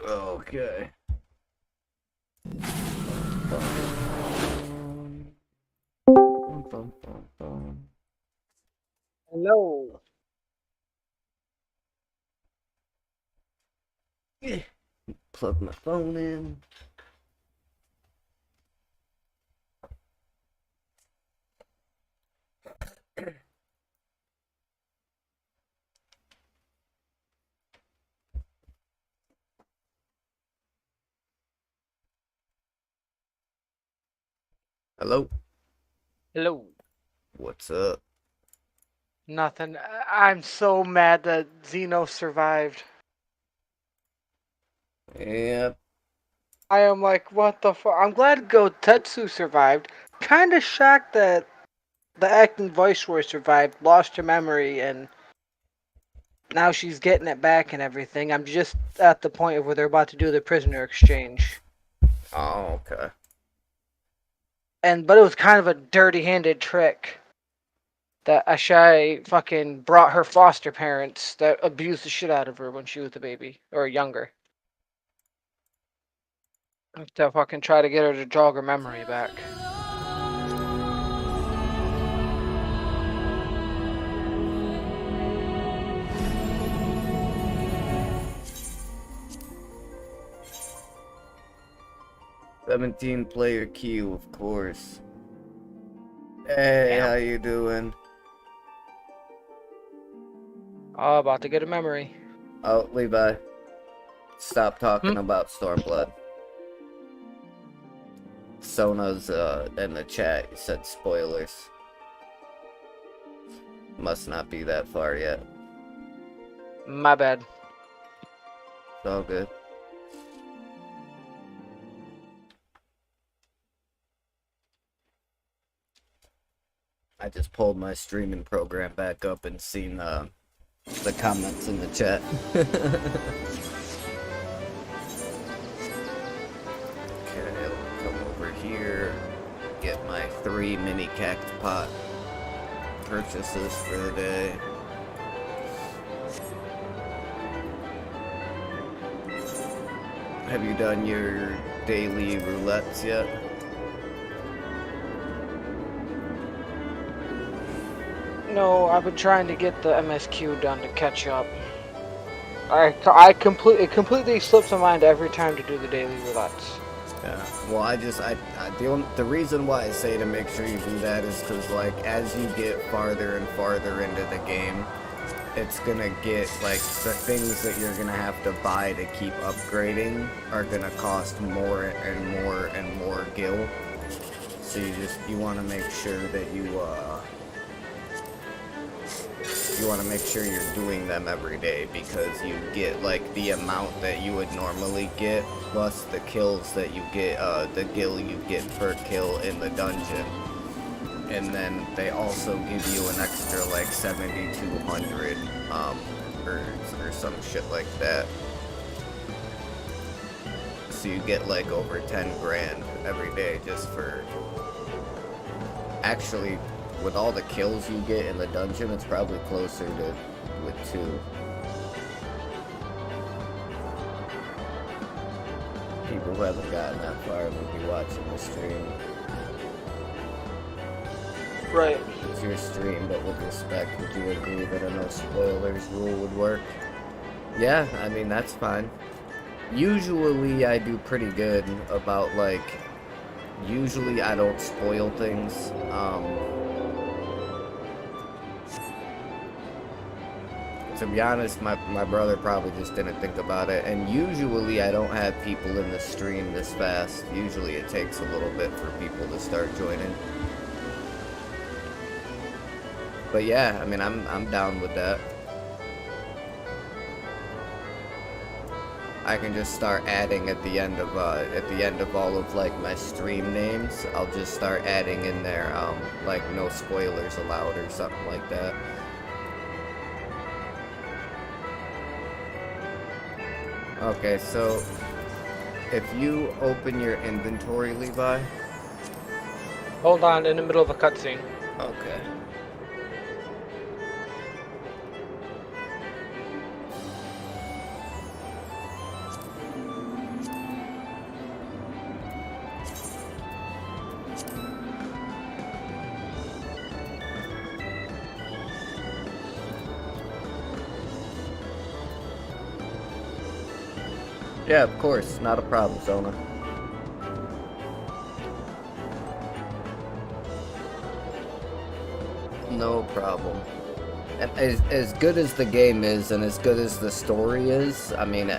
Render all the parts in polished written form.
Okay. Hello. Plug my phone in. Hello. Hello. What's up? Nothing. I'm so mad that Xeno survived. Yep. I am like, what the fuck? I'm glad Gotetsu survived. Kinda shocked that the acting voice voice survived, lost her memory, and now she's getting it back and everything. I'm just at the point of where they're about to do the prisoner exchange. Oh, okay. But it was kind of a dirty-handed trick that Ashai fucking brought her foster parents that abused the shit out of her when she was a baby or younger. To fucking try to get her to jog her memory back. 17-player queue, of course. Hey, Damn. how you doing? Oh, about to get a memory. Oh, Levi. Stop talking Hmm? about Stormblood. Sona's in the chat. He said spoilers. Must not be that far yet. My bad. It's all good. I just pulled my streaming program back up and seen the comments in the chat. Okay, I'll come over here, get my 3 mini cactopot purchases for the day. Have you done your daily roulettes yet? No, I've been trying to get the MSQ done to catch up. I completely slips my mind every time to do the daily roulettes. Yeah. Well, the reason why I say to make sure you do that is because, like, as you get farther and farther into the game, it's gonna get, like, the things that you're gonna have to buy to keep upgrading are gonna cost more and more and more gil. So you want to make sure that you want to make sure you're doing them every day, because you get like the amount that you would normally get plus the kills that you get, the gil you get per kill in the dungeon, and then they also give you an extra like 7,200 or some shit like that, so you get like over 10 grand every day just for, actually, with all the kills you get in the dungeon, it's probably closer to with 2. People who haven't gotten that far will be watching the stream. Right. It's your stream, but with respect, would you agree that a no spoilers rule would work? Yeah, I mean, that's fine. Usually I do pretty good about, like, usually I don't spoil things. To be honest, my brother probably just didn't think about it, and usually I don't have people in the stream this fast. Usually it takes a little bit for people to start joining. But yeah, I mean, I'm down with that. I can just start adding at the end of all of like my stream names. I'll just start adding in there like no spoilers allowed or something like that. Okay, so if you open your inventory, Levi. Hold on, in the middle of a cutscene. Okay. Yeah, of course, not a problem, Zona. No problem. And as good as the game is, and as good as the story is, I mean,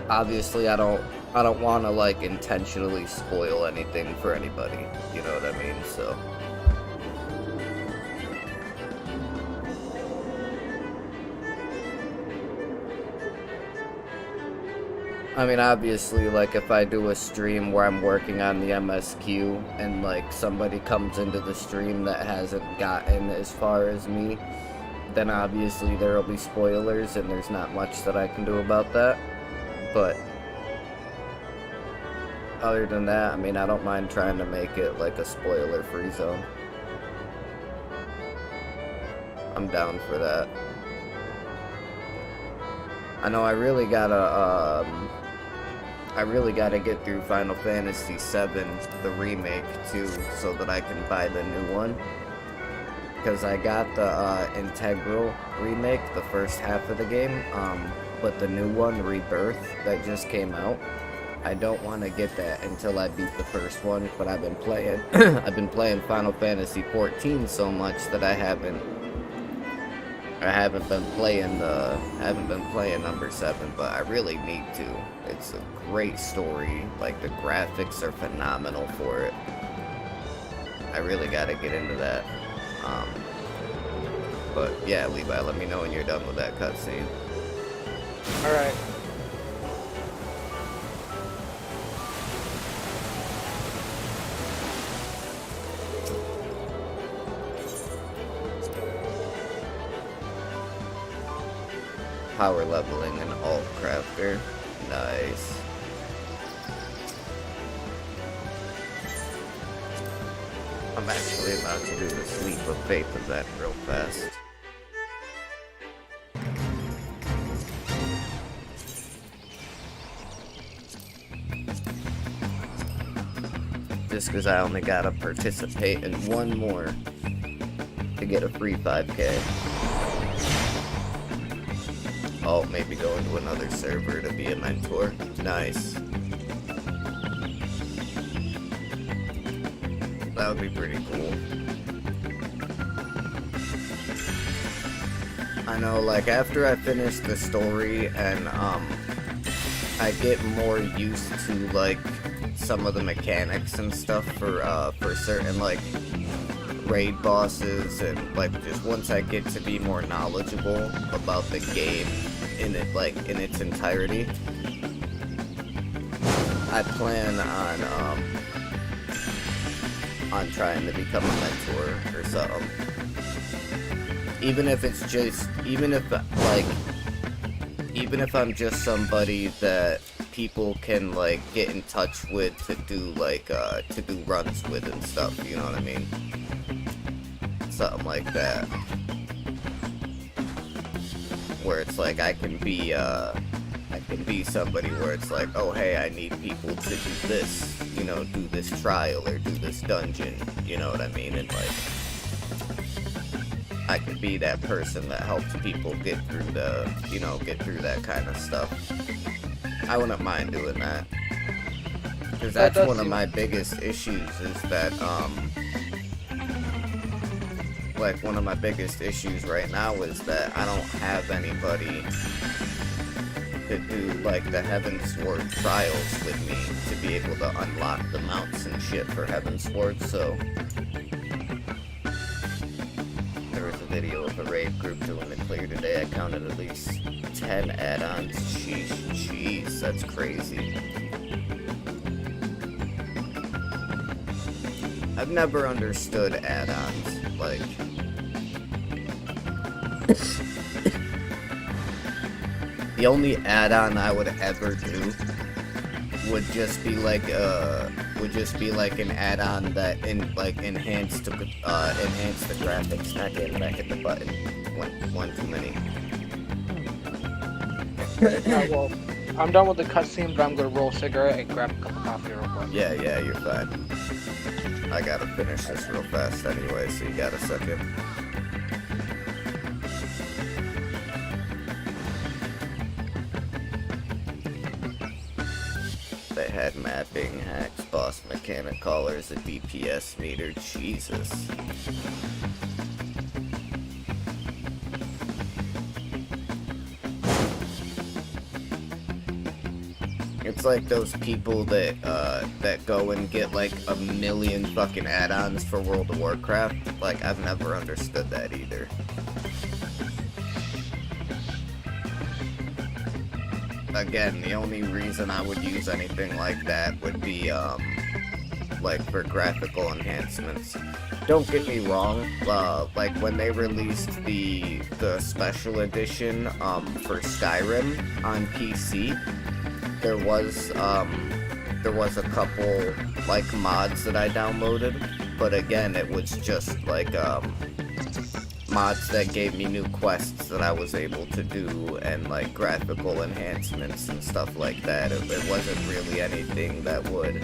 obviously, I don't want to like intentionally spoil anything for anybody. You know what I mean? So. I mean, obviously, like, if I do a stream where I'm working on the MSQ and, like, somebody comes into the stream that hasn't gotten as far as me, then obviously there will be spoilers and there's not much that I can do about that. But other than that, I mean, I don't mind trying to make it, like, a spoiler-free zone. I'm down for that. I know I really gotta get through Final Fantasy VII, the remake, too, so that I can buy the new one. Because I got the Integral remake, the first half of the game, but the new one, Rebirth, that just came out, I don't want to get that until I beat the first one, but I've been playing, Final Fantasy XIV so much that I haven't been playing number 7, but I really need to. It's a great story. Like, the graphics are phenomenal for it. I really gotta get into that. But yeah, Levi, let me know when you're done with that cutscene. Alright. Power leveling an alt crafter. Nice. I'm actually about to do the Leap of Faith event real fast. Just because I only gotta participate in one more to get a free 5K. Oh, maybe go into another server to be a mentor. Nice. That would be pretty cool. I know, like, after I finish the story and, I get more used to, like, some of the mechanics and stuff for certain, like, raid bosses, and, like, just once I get to be more knowledgeable about the game in it, like, in its entirety, I plan on trying to become a mentor or something. Even if it's just, even if I'm just somebody that people can, like, get in touch with to do, like, to do runs with and stuff, you know what I mean? Something like that. Where it's like, I can be somebody where it's like, oh, hey, I need people to do this, you know, do this trial or do this dungeon, you know what I mean? And, like, I could be that person that helps people get through that kind of stuff. I wouldn't mind doing that. Because that's one of my biggest issues is that, like, one of my biggest issues right now is that I don't have anybody to do, like, the Heavensward trials with me to be able to unlock the mounts and shit for Heavensward, so there was a video of a raid group doing the clear today. I counted at least 10 add-ons. Jeez, that's crazy. I've never understood add-ons, like, the only add-on I would ever do would just be like an add-on that enhance the graphics. Not kidding, I hit the button. One too many. Well, I'm done with the cutscene, but I'm gonna roll a cigarette and grab a cup of coffee real quick. Yeah, you're fine. I gotta finish this real fast anyway, so you got a second. it had mapping, hacks, boss mechanic callers, a DPS meter. Jesus. It's like those people that that go and get like a million fucking add-ons for World of Warcraft. Like, I've never understood that either. Again, the only reason I would use anything like that would be like for graphical enhancements. Don't get me wrong, like when they released the special edition for Skyrim on PC, there was a couple like mods that I downloaded, but again, it was just like mods that gave me new quests that I was able to do and like graphical enhancements and stuff like that. It wasn't really anything that would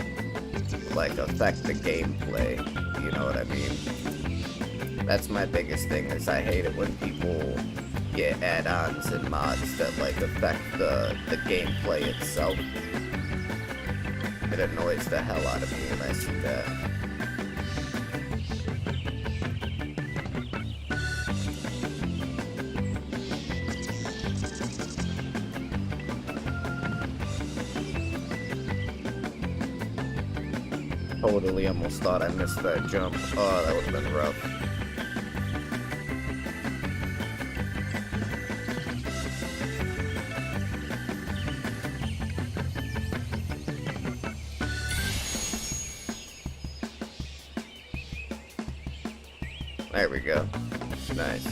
like affect the gameplay, you know what I mean? That's my biggest thing, is I hate it when people get add-ons and mods that like affect the gameplay itself. It annoys the hell out of me when I see that. Totally almost thought I missed that jump. Oh, that would have been rough. There we go. Nice.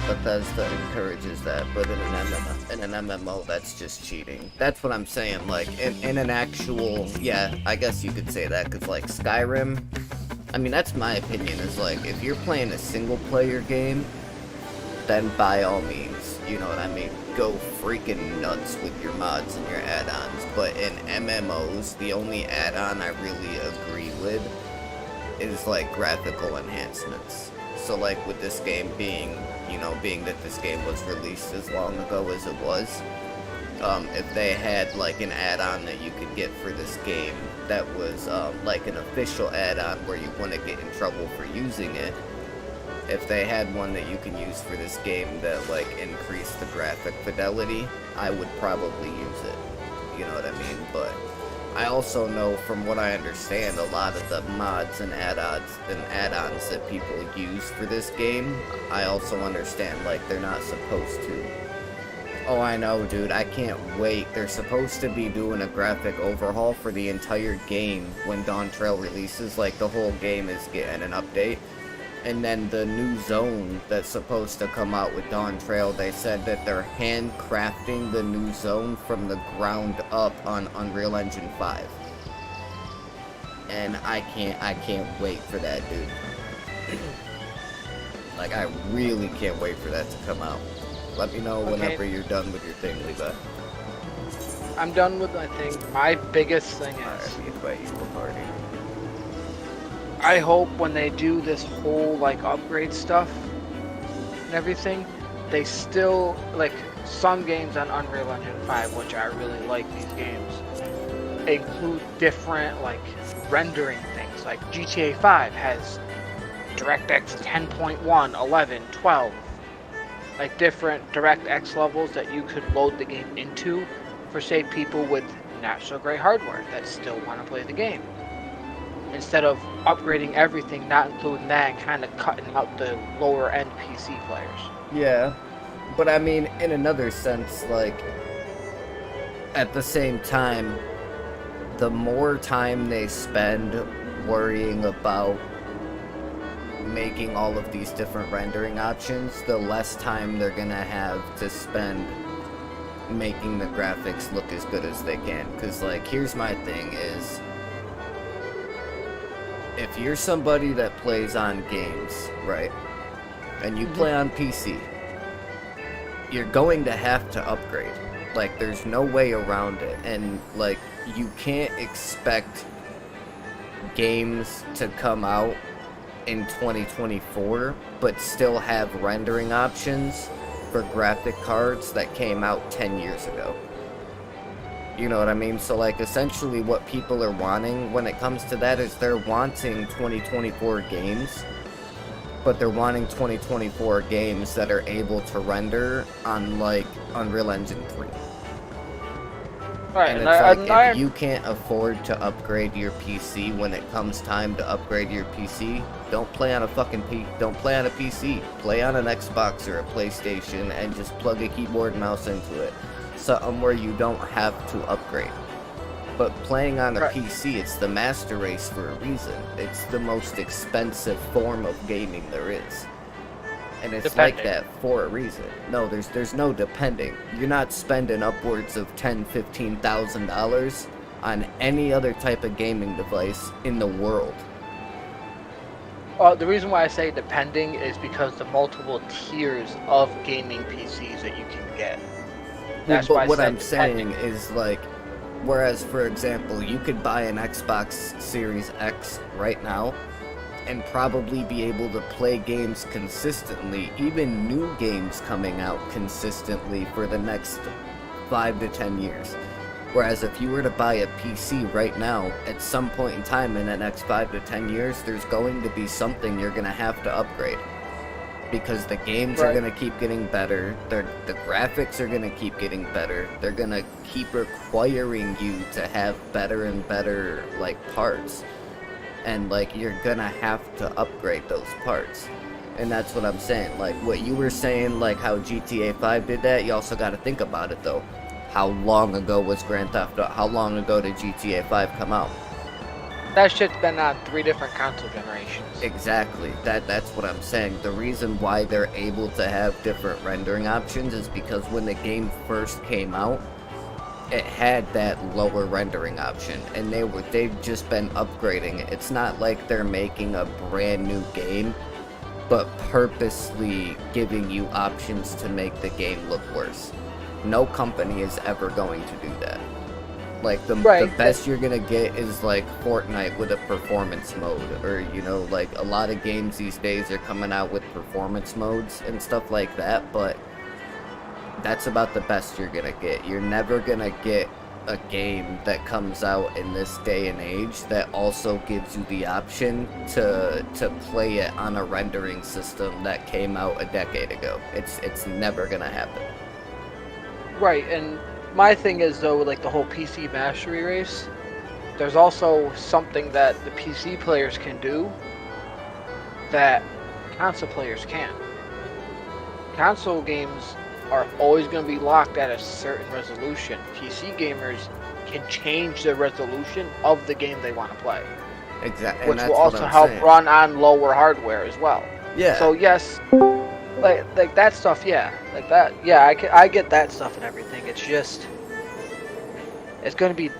Bethesda encourages that, but in an MMO, that's just cheating. That's what I'm saying. Like in an actual, yeah, I guess you could say that, because like Skyrim, I mean, that's my opinion. Is like, if you're playing a single player game, then by all means, you know what I mean, go freaking nuts with your mods and your add-ons. But in MMOs, the only add-on I really agree with is like graphical enhancements. So like with this game being that this game was released as long ago as it was, if they had like an add-on that you could get for this game that was like an official add-on where you wouldn't get in trouble for using it, if they had one that you can use for this game that like increased the graphic fidelity, I would probably use it. You know what I mean? But I also know, from what I understand, a lot of the mods and add-ons that people use for this game, I also understand, like, they're not supposed to. Oh, I know, dude, I can't wait. They're supposed to be doing a graphic overhaul for the entire game when Dawn Trail releases. Like, the whole game is getting an update. And then the new zone that's supposed to come out with Dawn Trail, they said that they're handcrafting the new zone from the ground up on Unreal Engine 5. And I can't wait for that, dude. Like, I really can't wait for that to come out. Let me know whenever you're done with your thing, Levi. I'm done with my thing. My biggest thing is, Alright, invite you to the party. I hope when they do this whole like upgrade stuff and everything, they still, like, some games on Unreal Engine 5, which I really like these games, include different like rendering things. Like GTA 5 has DirectX 10.1, 11, 12, like different DirectX levels that you could load the game into for, say, people with not so great hardware that still want to play the game. Instead of upgrading everything, not including that, and kind of cutting out the lower end PC players. Yeah, but I mean, in another sense, like, at the same time, the more time they spend worrying about making all of these different rendering options, the less time they're gonna have to spend making the graphics look as good as they can. Because, like, here's my thing is, if you're somebody that plays on games, right, and you play on PC, you're going to have to upgrade. Like, there's no way around it. And, like, you can't expect games to come out in 2024 but still have rendering options for graphic cards that came out 10 years ago. You know what I mean? So, like, essentially what people are wanting when it comes to that is they're wanting 2024 games, but they're wanting 2024 games that are able to render on, like, Unreal Engine 3. Right, And it's like, if you can't afford to upgrade your PC when it comes time to upgrade your PC, don't play on a don't play on a PC. Play on an Xbox or a PlayStation and just plug a keyboard and mouse into it. Something where you don't have to upgrade. But playing on a PC, it's the master race for a reason. It's the most expensive form of gaming there is. And it's like that for a reason. No, there's no depending. You're not spending upwards of $10,000-$15,000 on any other type of gaming device in the world. The reason why I say depending is because the multiple tiers of gaming PCs that you can get. That's but what I'm saying is, like, whereas, for example, you could buy an Xbox Series X right now and probably be able to play games consistently, even new games coming out consistently for the next 5 to 10 years. Whereas if you were to buy a PC right now, at some point in time in the next 5 to 10 years, there's going to be something you're going to have to upgrade. Because the games are going to keep getting better, the graphics are going to keep getting better, they're going to keep requiring you to have better and better, like, parts. And, like, you're going to have to upgrade those parts. And that's what I'm saying. Like, what you were saying, like, how GTA 5 did that, you also got to think about it, though. How long ago was Grand Theft Auto? How long ago did GTA 5 come out? That shit's been on 3 different console generations. Exactly. That's what I'm saying. The reason why they're able to have different rendering options is because when the game first came out, it had that lower rendering option, and they've just been upgrading it. It's not like they're making a brand new game, but purposely giving you options to make the game look worse. No company is ever going to do that. Like, the best you're gonna get is, like, Fortnite with a performance mode, or, you know, like, a lot of games these days are coming out with performance modes and stuff like that, but that's about the best you're gonna get. You're never gonna get a game that comes out in this day and age that also gives you the option to play it on a rendering system that came out a decade ago. It's never gonna happen. Right, and my thing is, though, like the whole PC mastery race, there's also something that the PC players can do that console players can't. Console games are always going to be locked at a certain resolution. PC gamers can change the resolution of the game they want to play. Exactly. Which will also help run on lower hardware as well. Yeah. So yes, like that stuff, yeah. Like that, yeah, I get that stuff and everything. It's just, it's gonna be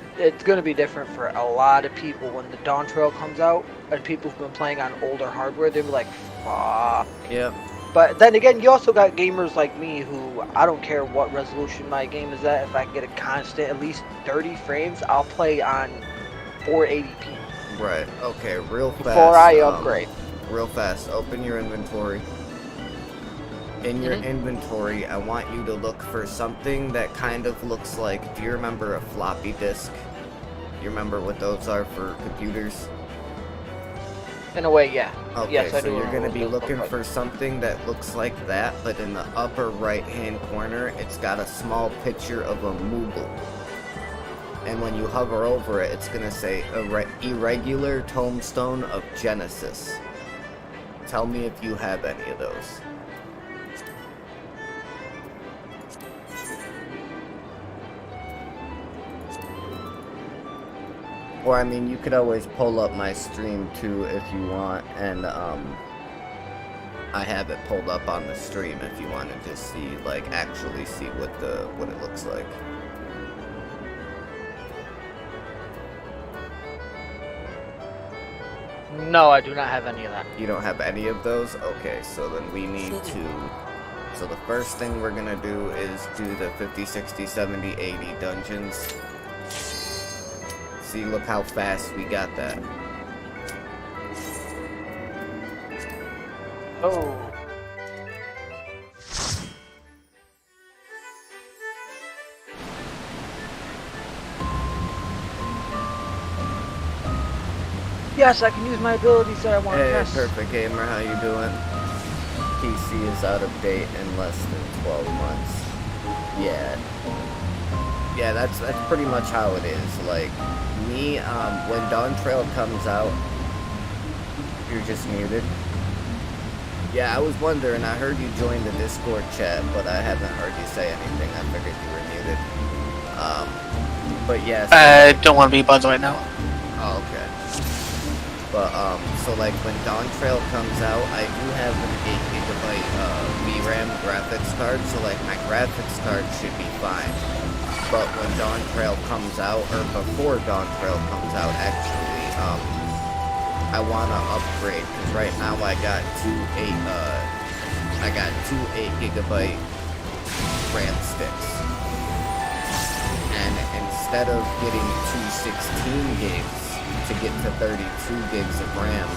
different for a lot of people when the Dawn Trail comes out, and people who've been playing on older hardware, they'll be like, fuck. Yeah. But then again, you also got gamers like me who, I don't care what resolution my game is at. If I can get a constant, at least 30 frames, I'll play on 480p. Right. Okay. Real fast. Before I upgrade. Real fast. Open your inventory. In your inventory, I want you to look for something that kind of looks like, do you remember a floppy disk? You remember what those are for computers? In a way, yeah. Okay, yes, so I do. You're going to be looking for something that looks like that, but in the upper right-hand corner, it's got a small picture of a Moogle. And when you hover over it, it's going to say Irregular Tombstone of Genesis. Tell me if you have any of those. Or, I mean, you could always pull up my stream, too, if you want, and, I have it pulled up on the stream if you want to just see, like, actually see what it looks like. No, I do not have any of that. You don't have any of those? Okay, so then we need to... So the first thing we're gonna do is do the 50, 60, 70, 80 dungeons. See, look how fast we got that. Oh. Yes, I can use my abilities that I want to Hey, press. Perfect Gamer, how you doing? PC is out of date in less than 12 months. Yeah. Yeah, that's pretty much how it is. Like, me, when Dawn Trail comes out, you're just muted. Yeah, I was wondering, I heard you join the Discord chat, but I haven't heard you say anything. I figured you were muted. But yeah. So I don't want to be buzzed right now. Oh, okay. But, so like when Dawn Trail comes out, I do have an 8 GB VRAM graphics card, so like my graphics card should be fine. But when Dawn Trail comes out, or before Dawn Trail comes out, actually, I wanna upgrade, because right now I got two 8 GB RAM sticks. And instead of getting two 16 gigs to get to 32 gigs of RAM,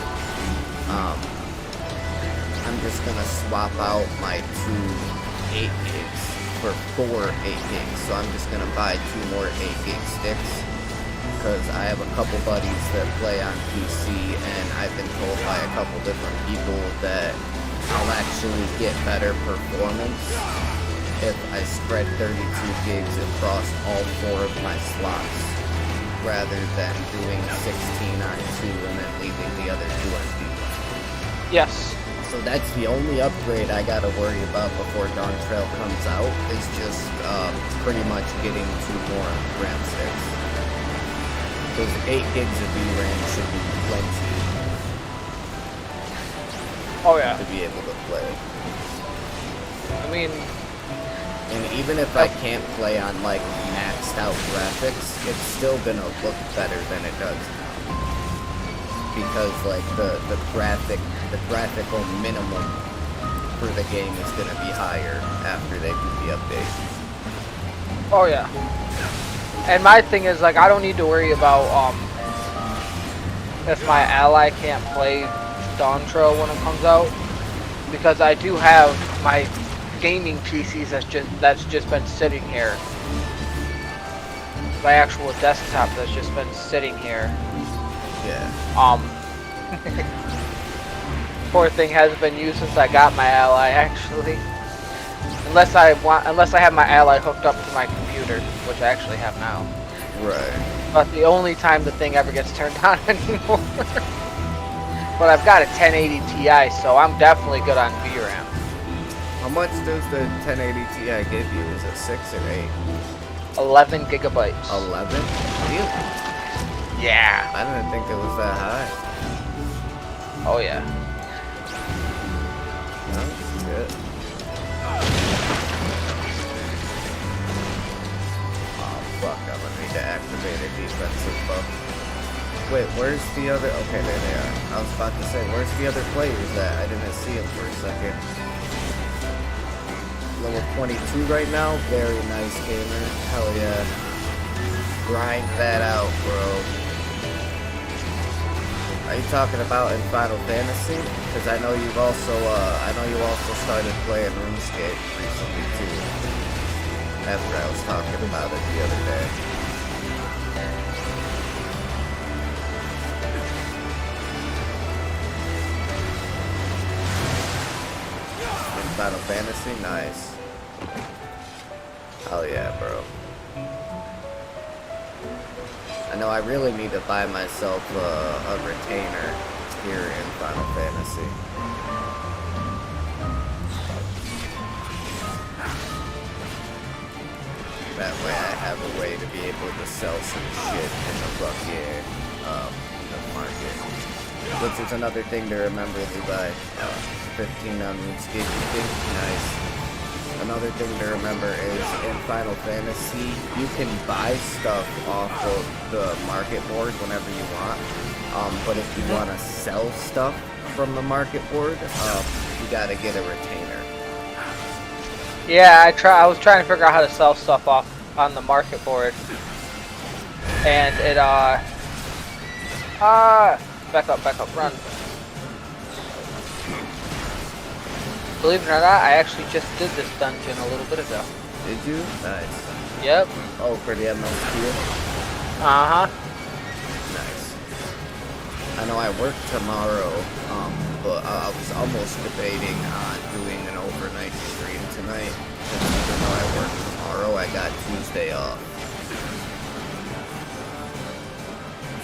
I'm just gonna swap out my two 8 gigs for 4 8 gigs. So I'm just gonna buy 2 more 8 gig sticks, because I have a couple buddies that play on PC, and I've been told by a couple different people that I'll actually get better performance if I spread 32 gigs across all 4 of my slots, rather than doing 16 on 2 and then leaving the other 2 empty. Yes. So that's the only upgrade I gotta worry about before Dawn Trail comes out, is just pretty much getting 2 more RAM sticks. Because 8 gigs of VRAM should be plenty. Oh yeah. To be able to play. I mean, and even if I can't play on like maxed out graphics, it's still gonna look better than it does now. Because like the graphical minimum for the game is gonna be higher after they do the update. oh yeah. And my thing is, like, I don't need to worry about if my ally can't play Dawn Trail when it comes out, because I do have my gaming PCs that's just been sitting here. My actual desktop that's just been sitting here. Yeah. Poor thing hasn't been used since I got my ally, actually. Unless I have my ally hooked up to my computer, which I actually have now. Right. But the only time the thing ever gets turned on anymore. But I've got a 1080 Ti, so I'm definitely good on VRAM. How much does the 1080 Ti give you? Is it 6 or 8? 11 gigabytes. 11? Really? Yeah. I didn't think it was that high. Oh yeah. That's good. Oh fuck, I'm gonna need to activate a defensive buff. Wait, where's the other? Okay, there they are. I was about to say, where's the other players at? I didn't see them for a second. Level 22 right now. Very nice, gamer. Hell yeah. Grind that out, bro. Are you talking about in Final Fantasy? Because I know you've also, you also started playing RuneScape recently too. After I was talking about it the other day. In Final Fantasy, nice. Hell yeah, bro. I know I really need to buy myself a retainer here in Final Fantasy. That way I have a way to be able to sell some shit in the fucking the market. Which is another thing to remember, Levi. 15 on RuneScape, you think? Nice. Another thing to remember is in Final Fantasy, you can buy stuff off of the market board whenever you want. But if you want to sell stuff from the market board, you gotta get a retainer. Yeah, I was trying to figure out how to sell stuff off on the market board, and it back up, run. Believe it or not, I actually just did this dungeon a little bit ago. Did you? Nice. Yep. Oh, for the MSQ? Uh-huh. Nice. I know I work tomorrow, but I was almost debating on doing an overnight stream tonight. Because even though I work tomorrow, I got Tuesday off.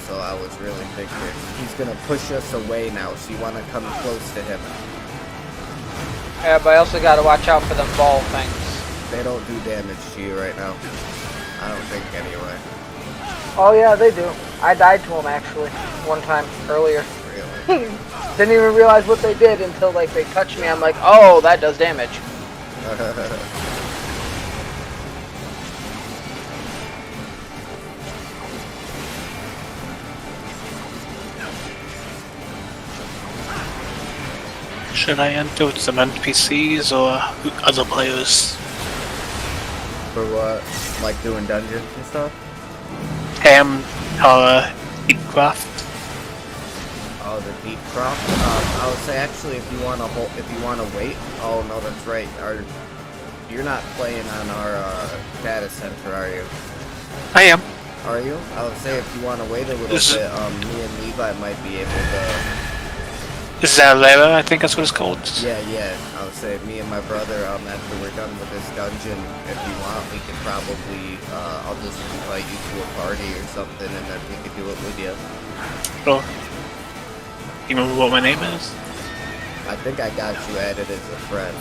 So I was really thinking, he's gonna push us away now, so you wanna come close to him. Yeah, but I also gotta watch out for them ball things. They don't do damage to you right now. I don't think anyway. Oh yeah, they do. I died to them actually, one time earlier. Really? Didn't even realize what they did until like they touched me. I'm like, oh, that does damage. Should I enter with some NPCs or other players? For what? Like doing dungeons and stuff? Eatcraft. Oh, the deep crop. I would say actually, if you wanna wait. Oh no, that's right. You're not playing on our data center, are you? I am. Are you? I would say if you wanna wait a little bit, me and Levi might be able to. Zalera, I think that's what it's called. Yeah. I would say me and my brother, after we're done with this dungeon, if you want, we could probably, I'll just invite you to a party or something, and then we could do it with you. Sure. You remember what my name is? I think I got you added as a friend.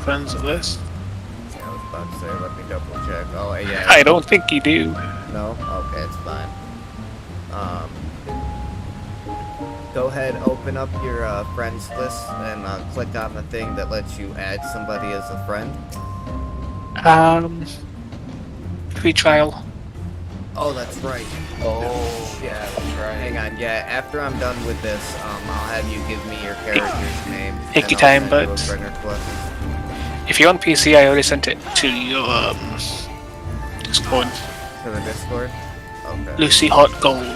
Friends list? Yeah, I was about to say, let me double check. Oh, yeah. I don't think you do. No? Okay, it's fine. Go ahead, open up your friends list and click on the thing that lets you add somebody as a friend. Free trial. Oh, that's right. Oh, yeah, that's right. Hang on, yeah, after I'm done with this, I'll have you give me your character's name. Take your and time, I'll send you a friend request. If you're on PC, I already sent it to your Discord. To the Discord? Okay. Lucy Hot Gold.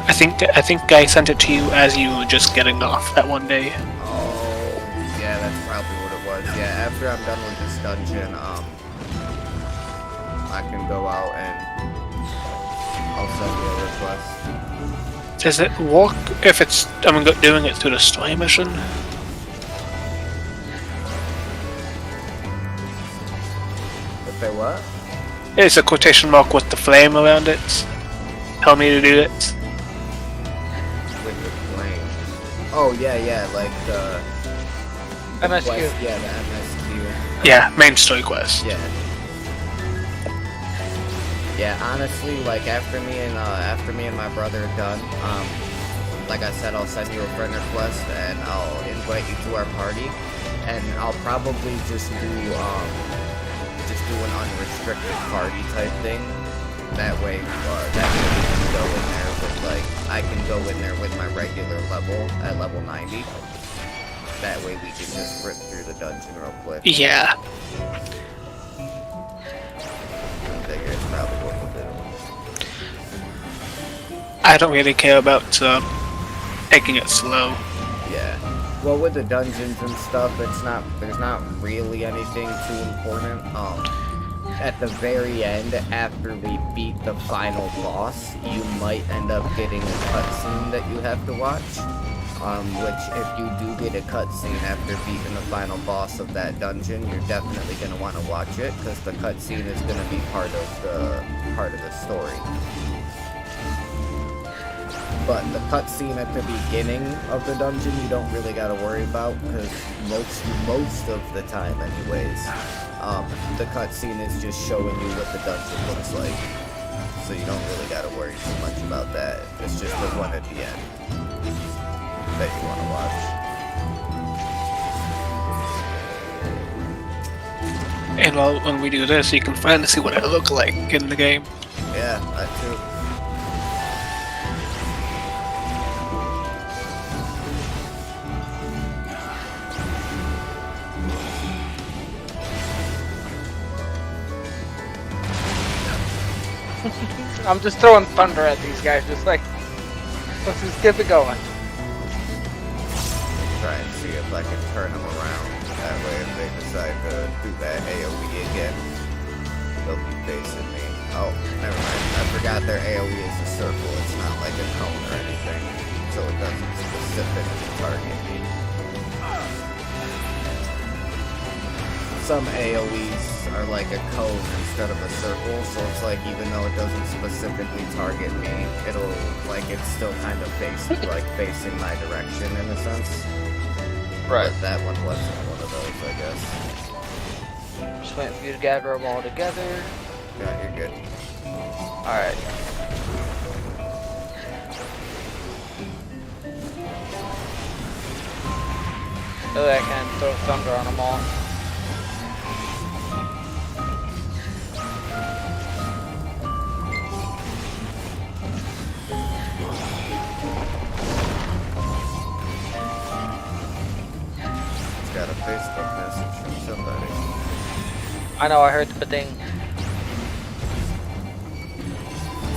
I think I sent it to you as you were just getting off that one day. Oh, yeah, that's probably what it was. Yeah, after I'm done with this dungeon, I can go out and I'll send you a request. Does it work if it's doing it through the story mission? If they what? It's a quotation mark with the flame around it. Tell me to do it. With the flame. Oh, yeah, like the MSQ. quest, yeah, the MSQ. Yeah, main story quest. Yeah. Yeah, honestly, like after me and my brother are done, like I said, I'll send you a friend request and I'll invite you to our party, and I'll probably just do an unrestricted party type thing. That way we can go in there with I can go in there with my regular level at level 90. That way we can just rip through the dungeon real quick. Yeah. I figure it's probably what we'll do. I don't really care about taking it slow. Yeah. Well, with the dungeons and stuff, there's not really anything too important. At the very end, after we beat the final boss, you might end up getting a cutscene that you have to watch. Which, if you do get a cutscene after beating the final boss of that dungeon, you're definitely gonna want to watch it, because the cutscene is gonna be part of the story. But the cutscene at the beginning of the dungeon, you don't really gotta worry about, because most of the time, anyways, the cutscene is just showing you what the dungeon looks like. So you don't really gotta worry too much about that. It's just the one at the end that you want to watch. And when we do this, you can finally see what I look like in the game. Yeah, that too. I'm just throwing thunder at these guys, just like, let's just get it going. Try and see if I can turn them around. That way, if they decide to do that AoE again, they'll be facing me. Oh, never mind. I forgot their AoE is a circle. It's not like a cone or anything, so it doesn't specifically target me. Some AoEs are like a cone instead of a circle, so it's like even though it doesn't specifically target me, it'll like it's still kind of facing my direction in a sense. Right. But that one wasn't one of those, I guess. Just waiting for you to gather them all together. Yeah, you're good. Alright. Oh, I can throw thunder on them all. Got a Facebook message from somebody. I know, I heard the thing.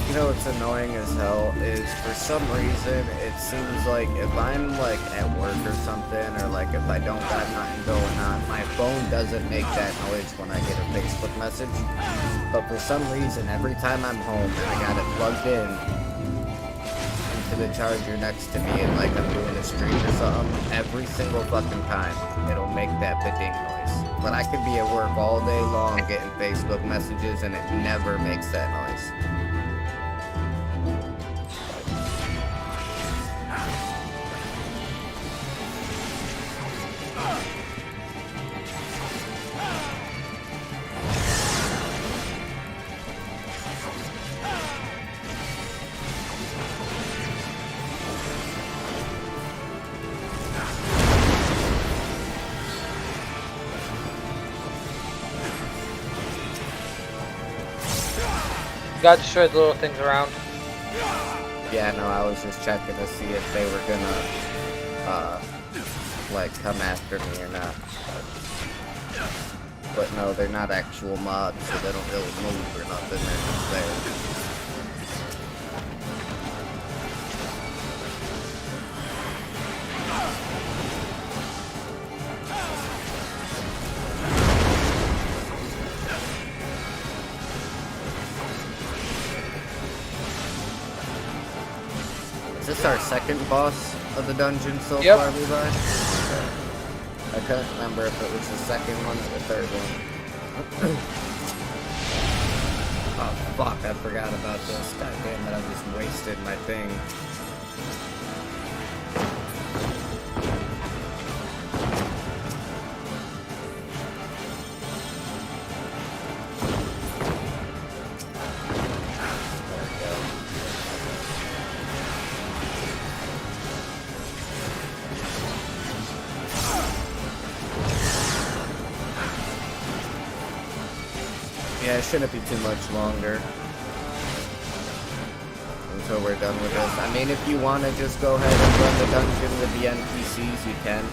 You know what's annoying as hell is for some reason it seems like if I'm like at work or something, or like if I don't got nothing going on, my phone doesn't make that noise when I get a Facebook message. But for some reason, every time I'm home and I got it plugged in to the charger next to me and like I'm doing a stream or something, every single fucking time it'll make that ba-ding noise. But I could be at work all day long getting Facebook messages and it never makes that noise. Gotta destroy the little things around. Yeah, no, I was just checking to see if they were gonna, like, come after me or not. But no, they're not actual mobs, so they don't really move or nothing, they're just there. Is this our second boss of the dungeon so Yep. far, Levi? Okay. I couldn't remember if it was the second one or the third one. Oh fuck, I forgot about this. God damn it, I just wasted my thing. Yeah, it shouldn't be too much longer until we're done with this. I mean, if you want to just go ahead and run the dungeon with the NPCs, you can.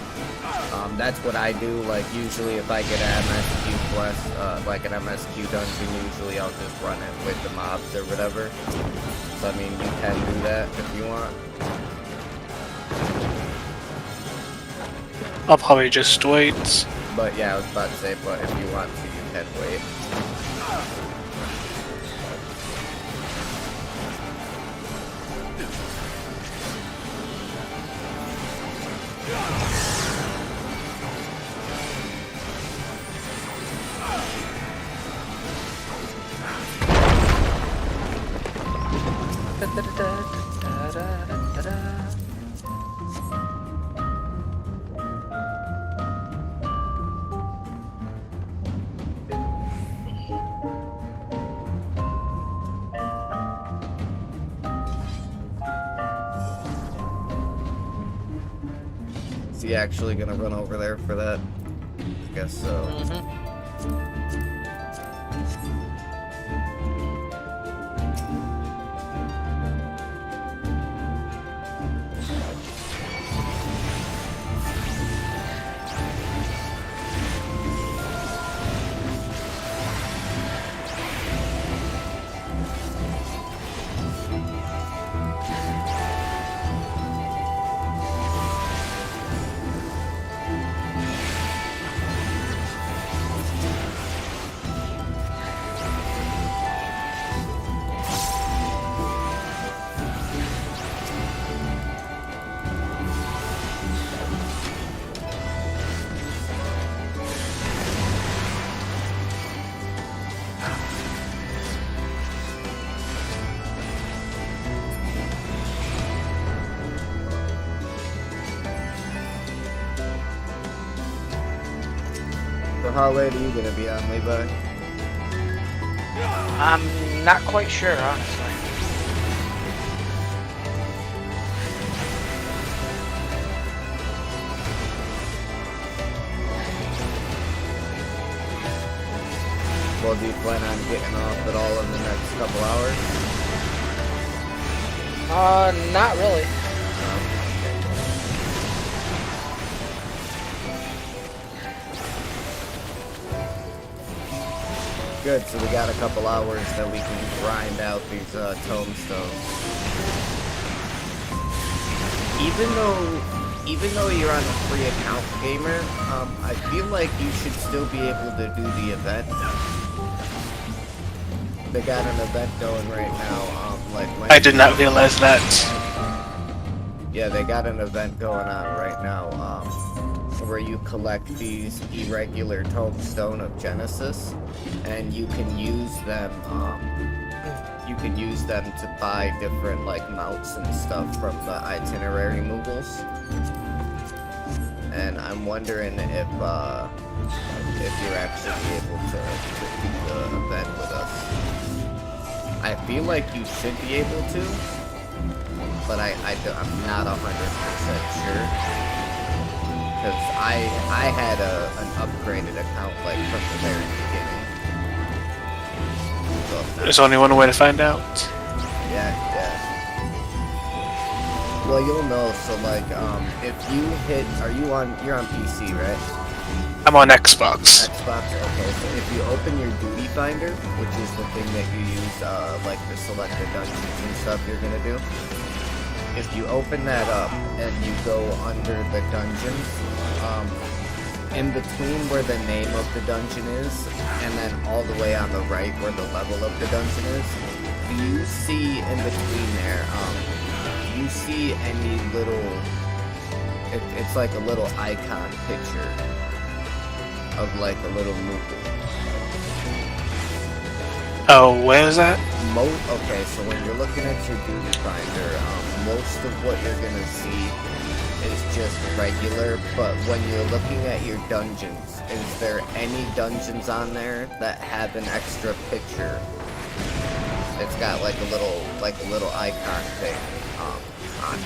That's what I do. Like, usually if I get an MSQ quest, like an MSQ dungeon, usually I'll just run it with the mobs or whatever. So, I mean, you can do that if you want. I'll probably just wait. But yeah, I was about to say, but if you want to, you can wait. Is he actually gonna run over there for that? I guess so. how late are you gonna be on, Levi? I'm not quite sure, honestly. Well, do you plan on getting off at all in the next couple hours? Not really. Good, so we got a couple hours that we can grind out these tombstones. Even though you're on a free account, gamer, I feel like you should still be able to do the event. They got an event going right now. I did not realize that. Yeah, they got an event going on right now, where you collect these irregular tombstone of Genesis, and you can use them. You can use them to buy different like mounts and stuff from the itinerary Moogles. And I'm wondering if you're actually able to do the event with us. I feel like you should be able to, but I'm not 100% sure. Because I had an upgraded account like from the very beginning. So There's only one way to find out. yeah. Well, you'll know. So like, if you hit, you're on PC, right? I'm on Xbox. Xbox. Okay. So if you open your duty finder, which is the thing that you use, like to select the dungeons and stuff you're gonna do. If you open that up and you go under the dungeons, in between where the name of the dungeon is, and then all the way on the right where the level of the dungeon is, do you see in between there, do you see any little, it's like a little icon picture of like a little Moogle. Oh, where is that? Okay, so when you're looking at your duty finder, most of what you're gonna see is just regular, but when you're looking at your dungeons, is there any dungeons on there that have an extra picture? It's got like a little icon thing on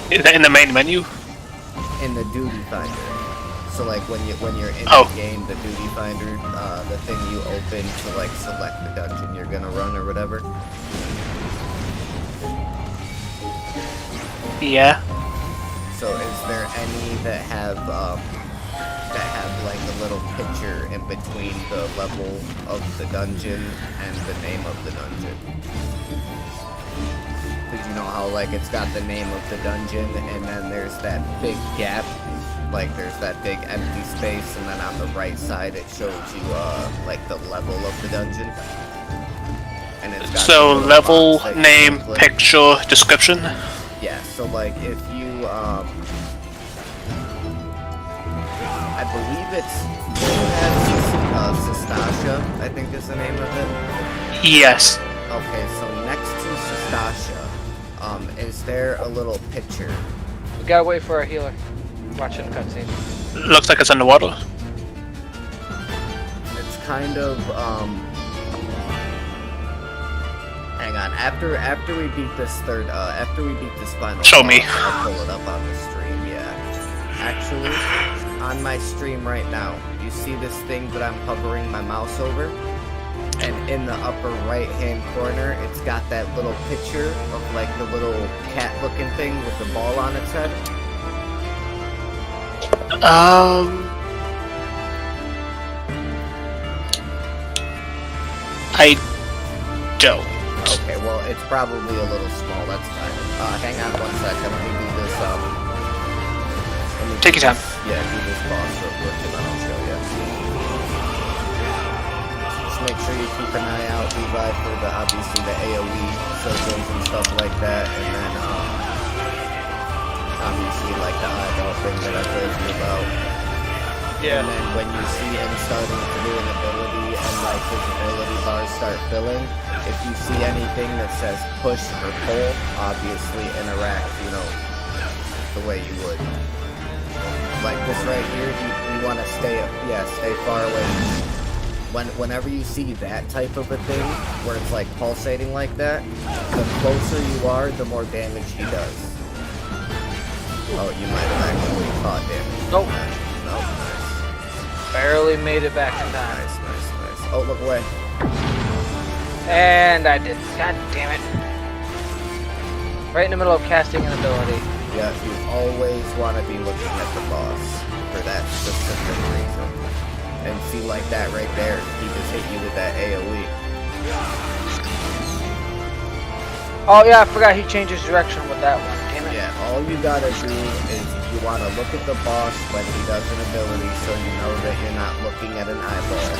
Is that in the main menu? in the duty finder. So like when you're in Oh. the game, the duty finder, the thing you open to like select the dungeon you're gonna run or whatever. Yeah. So is there any that have like a little picture in between the level of the dungeon and the name of the dungeon? Did you know how like it's got the name of the dungeon and then there's that big gap? Like there's that big empty space, and then on the right side it shows you like the level of the dungeon. And it's got So a little level, box that you name, can click. picture, description. Yeah, so like if you I believe it's Sastasha, I think is the name of it. Yes. Okay, so next to Sastasha, is there a little picture? We gotta wait for our healer. Watching the cutscene. Looks like it's underwater. It's kind of hang on. After we beat this final Show boss, me. I'll pull it up on the stream. Yeah, actually, on my stream right now, you see this thing that I'm hovering my mouse over, and in the upper right-hand corner, it's got that little picture of like the little cat-looking thing with the ball on its head. I don't. Okay, well, it's probably a little small. That's fine. Hang on one second. Let me do this. Take your time. Yeah, do this boss real quick, and then I'll show you. Just make sure you keep an eye out, Levi, for obviously the AOE circles and stuff like that, and then obviously like the eyeball thing that I told you about. Yeah. And then when you see him starting to do an ability and like his ability bars start filling, if you see anything that says push or pull, obviously interact, the way you would. Like this right here, do you you want to stay far away. Whenever you see that type of a thing, where it's like pulsating like that, the closer you are, the more damage he does. Oh, you might have actually caught damage. Nope. Nope, nice. Barely made it back in time. Nice. Oh, look away. And I did. God damn it. Right in the middle of casting an ability. Yeah, you always want to be looking at the boss for that specific reason. And see, like that right there, he just hit you with that AoE. Oh yeah, I forgot he changed his direction with that one. Damn it. Yeah, all you gotta do is you want to look at the boss when he does an ability so you know that you're not looking at an eyeball.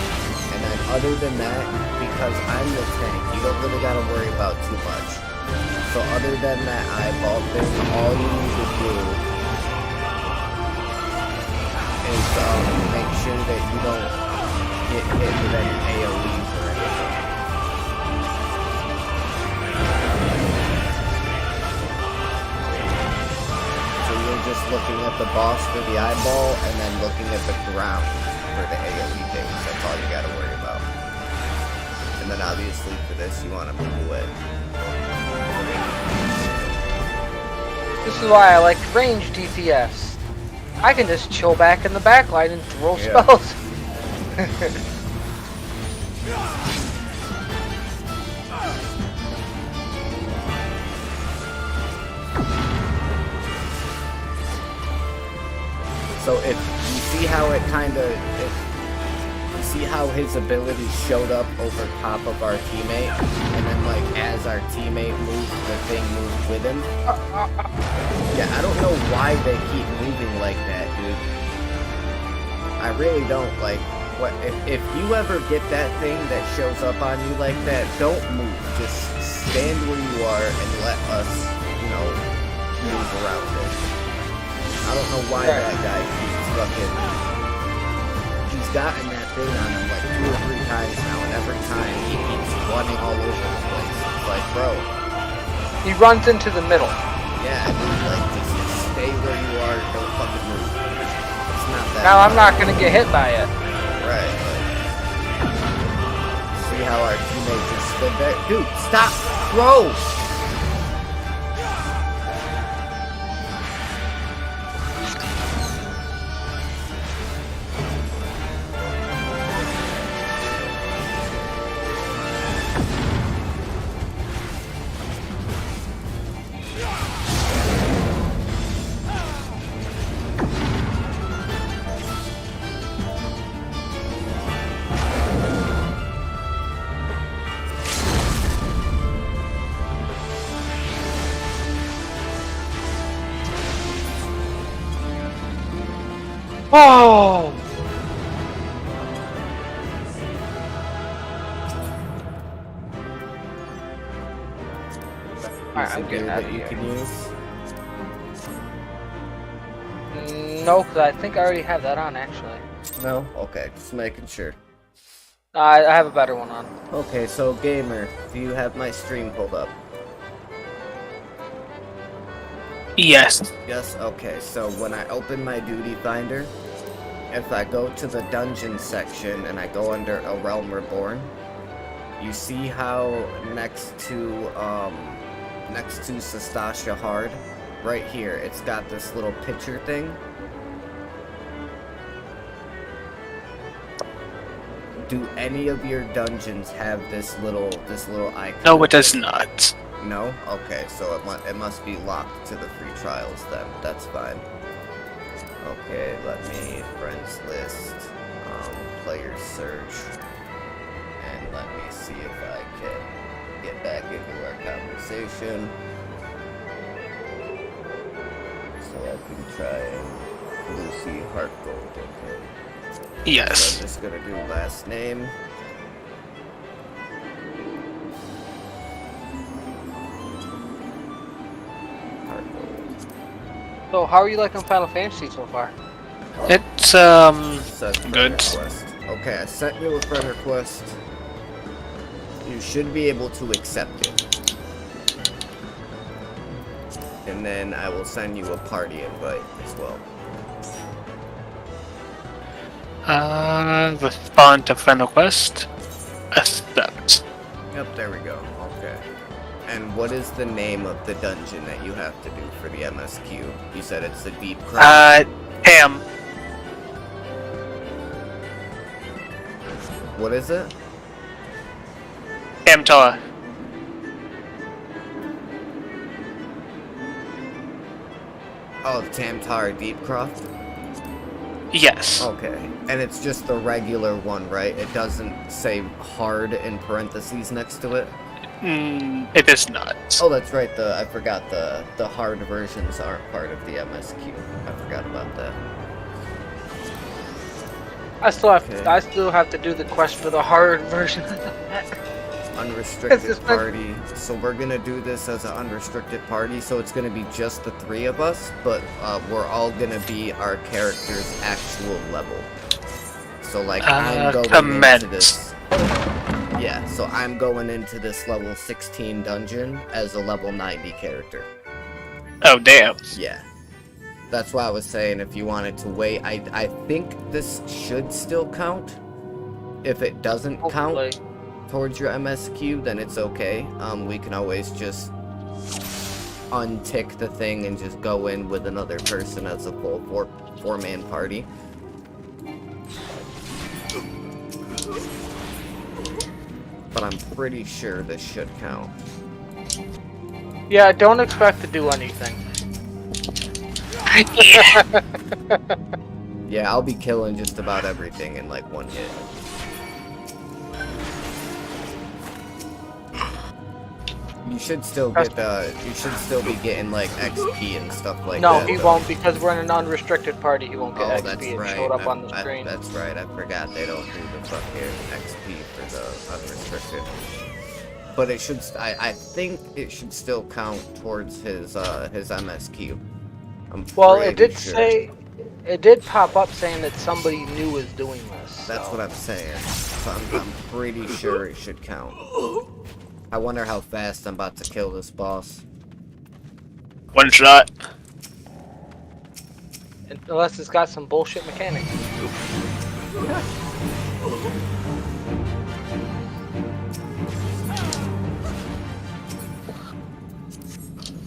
And then other than that, because I'm the tank, you don't really gotta worry about too much. So other than that eyeball thing, all you need to do is make sure that you don't get hit with any AoEs or anything. So you're just looking at the boss for the eyeball and then looking at the ground for the AoE things. That's all you gotta worry about. And then obviously for this you want to move away. This is why I like range DPS. I can just chill back in the back line and throw spells. So if you see how it kind of, you see how his ability showed up over top of our teammate, and then like as our teammate moved, the thing moved with him. Yeah, I don't know why they keep moving like that, dude. I really don't. Like, what if you ever get that thing that shows up on you like that? Don't move. Just stand where you are and let us, you know, move around it. I don't know why that guy keeps fucking. He's gotten that thing on him like 2 or 3 times now, and every time he keeps running all over the place. It's like, bro. He runs into the middle. Yeah, dude, like, just stay where you are, don't fucking move. It's not that Now I'm hard. not gonna get hit by it. Right, like, see how our teammate just stood there? Dude, stop! Throw! Oh! Alright, I'm getting out of that you here. can use. No, because I think I already have that on, actually. No? Okay, just making sure. I have a better one on. Okay, so gamer, do you have my stream pulled up? Yes. Yes? Okay, so when I open my duty finder, if I go to the dungeon section and I go under A Realm Reborn, you see how next to Sastasha Hard, right here, it's got this little picture thing. Do any of your dungeons have this little icon? No, it does not. No? Okay, so it must be locked to the free trials then. That's fine. Okay, let me friends list, player search, and let me see if I can get back into our conversation. So I can try Lucy Heartgold, okay. Yes. So I'm just gonna do last name. So, how are you liking Final Fantasy so far? It's Says friend good. request. Okay, I sent you a friend request. You should be able to accept it. And then I will send you a party invite as well. Respond to friend request. Accept. Yep, there we go. Okay. And what is the name of the dungeon that you have to do for the MSQ? You said it's the Deep Crown. Ham. What is it? Ham Tower. Oh, Tamtar Deepcroft? Yes. Okay. And it's just the regular one, right? It doesn't say hard in parentheses next to it? It is not. Oh, that's right. I forgot the hard versions aren't part of the MSQ. I forgot about that. I still have Okay. I still have to do the quest for the hard version of that. Unrestricted party. So we're gonna do this as an unrestricted party. So it's gonna be just the 3 of us, but we're all gonna be our character's actual level. So like I'm going commence. into this. Yeah, so I'm going into this level 16 dungeon as a level 90 character. Oh, damn. Yeah. That's why I was saying if you wanted to wait, I think this should still count. If it doesn't Hopefully. count towards your MSQ, then it's okay. We can always just untick the thing and just go in with another person as a full four-man party. But I'm pretty sure this should count. Yeah, don't expect to do anything. Yeah, I'll be killing just about everything in like one hit. You should still get you should still be getting like XP and stuff like No, that. he though. won't, because we're in an unrestricted party. He won't get Oh, XP. that's It right. showed up on the screen. That's right. I forgot they don't do the fucking XP for the unrestricted. But it should. I think it should still count towards his MSQ. Well, it did sure. say, it did pop up saying that somebody new is doing this. That's so. what I'm saying. So I'm pretty sure it should count. I wonder how fast I'm about to kill this boss. One shot. Unless it's got some bullshit mechanics.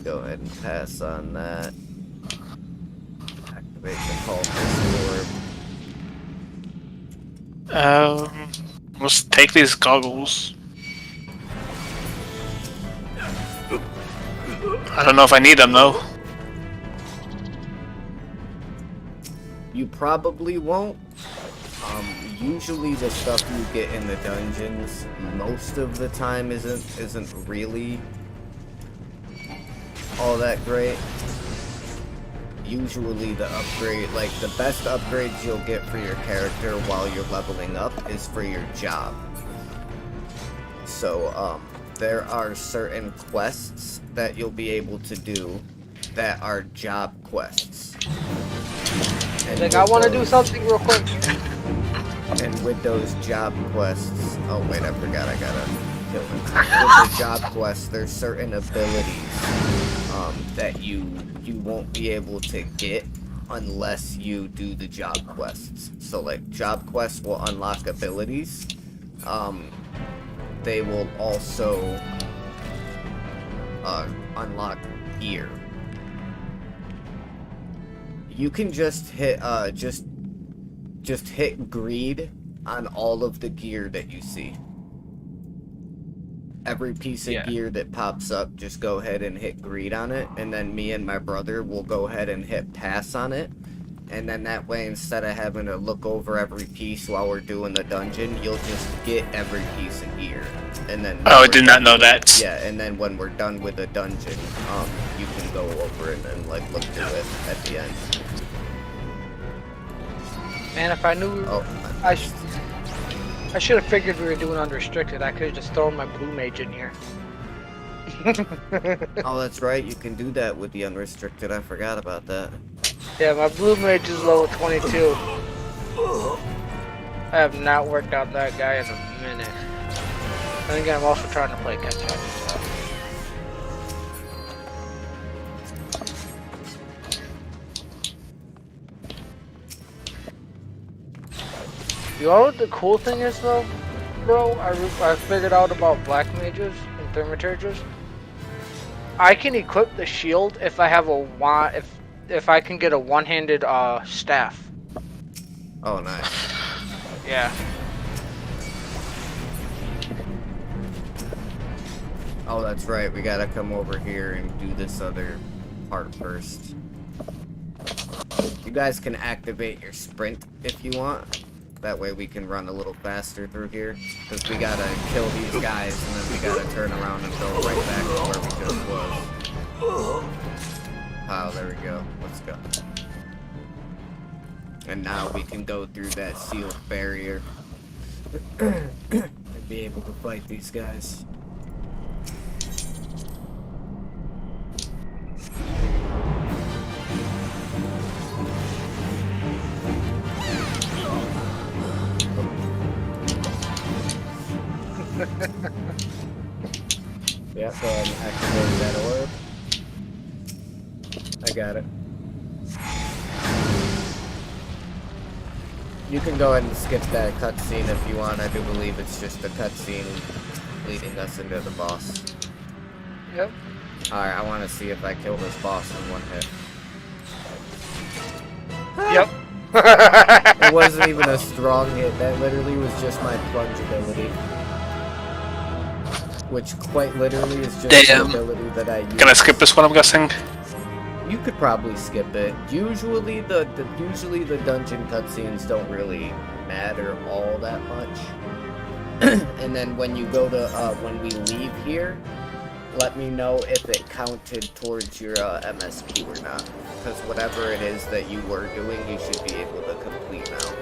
Go ahead and pass on that. Activate the cultist orb. Let's take these goggles. I don't know if I need them though. You probably won't. Usually the stuff you get in the dungeons, most of the time isn't really all that great. Usually the upgrade, like the best upgrades you'll get for your character while you're leveling up is for your job. So, there are certain quests that you'll be able to do that are job quests. And Like, I want to do something real quick. And with those job quests, oh wait, I forgot I gotta kill him. With the job quests, there's certain abilities that you won't be able to get unless you do the job quests. So like job quests will unlock abilities. They will also unlock gear. You can just hit just hit greed on all of the gear that you see. Every piece of gear that pops up, just go ahead and hit greed on it, and then me and my brother will go ahead and hit pass on it. And then that way, instead of having to look over every piece while we're doing the dungeon, you'll just get every piece of gear. And then Oh, I did not know that. yeah, and then when we're done with the dungeon, you can go over it and like look through it at the end. Man, if I knew, Oh, I should have figured we were doing unrestricted. I could have just thrown my blue mage in here. oh, that's right. You can do that with the unrestricted. I forgot about that. Yeah, my blue mage is level 22. I have not worked out that guy in a minute. And again, I'm also trying to play catch up. So. You know what the cool thing is though, bro? I figured out about black mages and thaumaturges. I can equip the shield if I have a if I can get a one-handed staff. Oh, nice. Yeah. Oh, that's right. We gotta come over here and do this other part first. You guys can activate your sprint if you want. That way we can run a little faster through here. Because we gotta kill these guys and then we gotta turn around and go right back to where we just was. Oh, there we go. Let's go. And now we can go through that sealed barrier. And be able to fight these guys. Yeah, so I'm activating that orb. I got it. You can go ahead and skip that cutscene if you want. I do believe it's just a cutscene leading us into the boss. Yep. Alright, I want to see if I kill this boss in one hit. Yep. It wasn't even a strong hit. That literally was just my plunge ability. Which quite literally is just Damn. the ability that I use. Can I skip this one, I'm guessing? You could probably skip it. Usually the dungeon cutscenes don't really matter all that much. And then when you go to when we leave here, let me know if it counted towards your MSQ or not. Because whatever it is that you were doing, you should be able to complete now.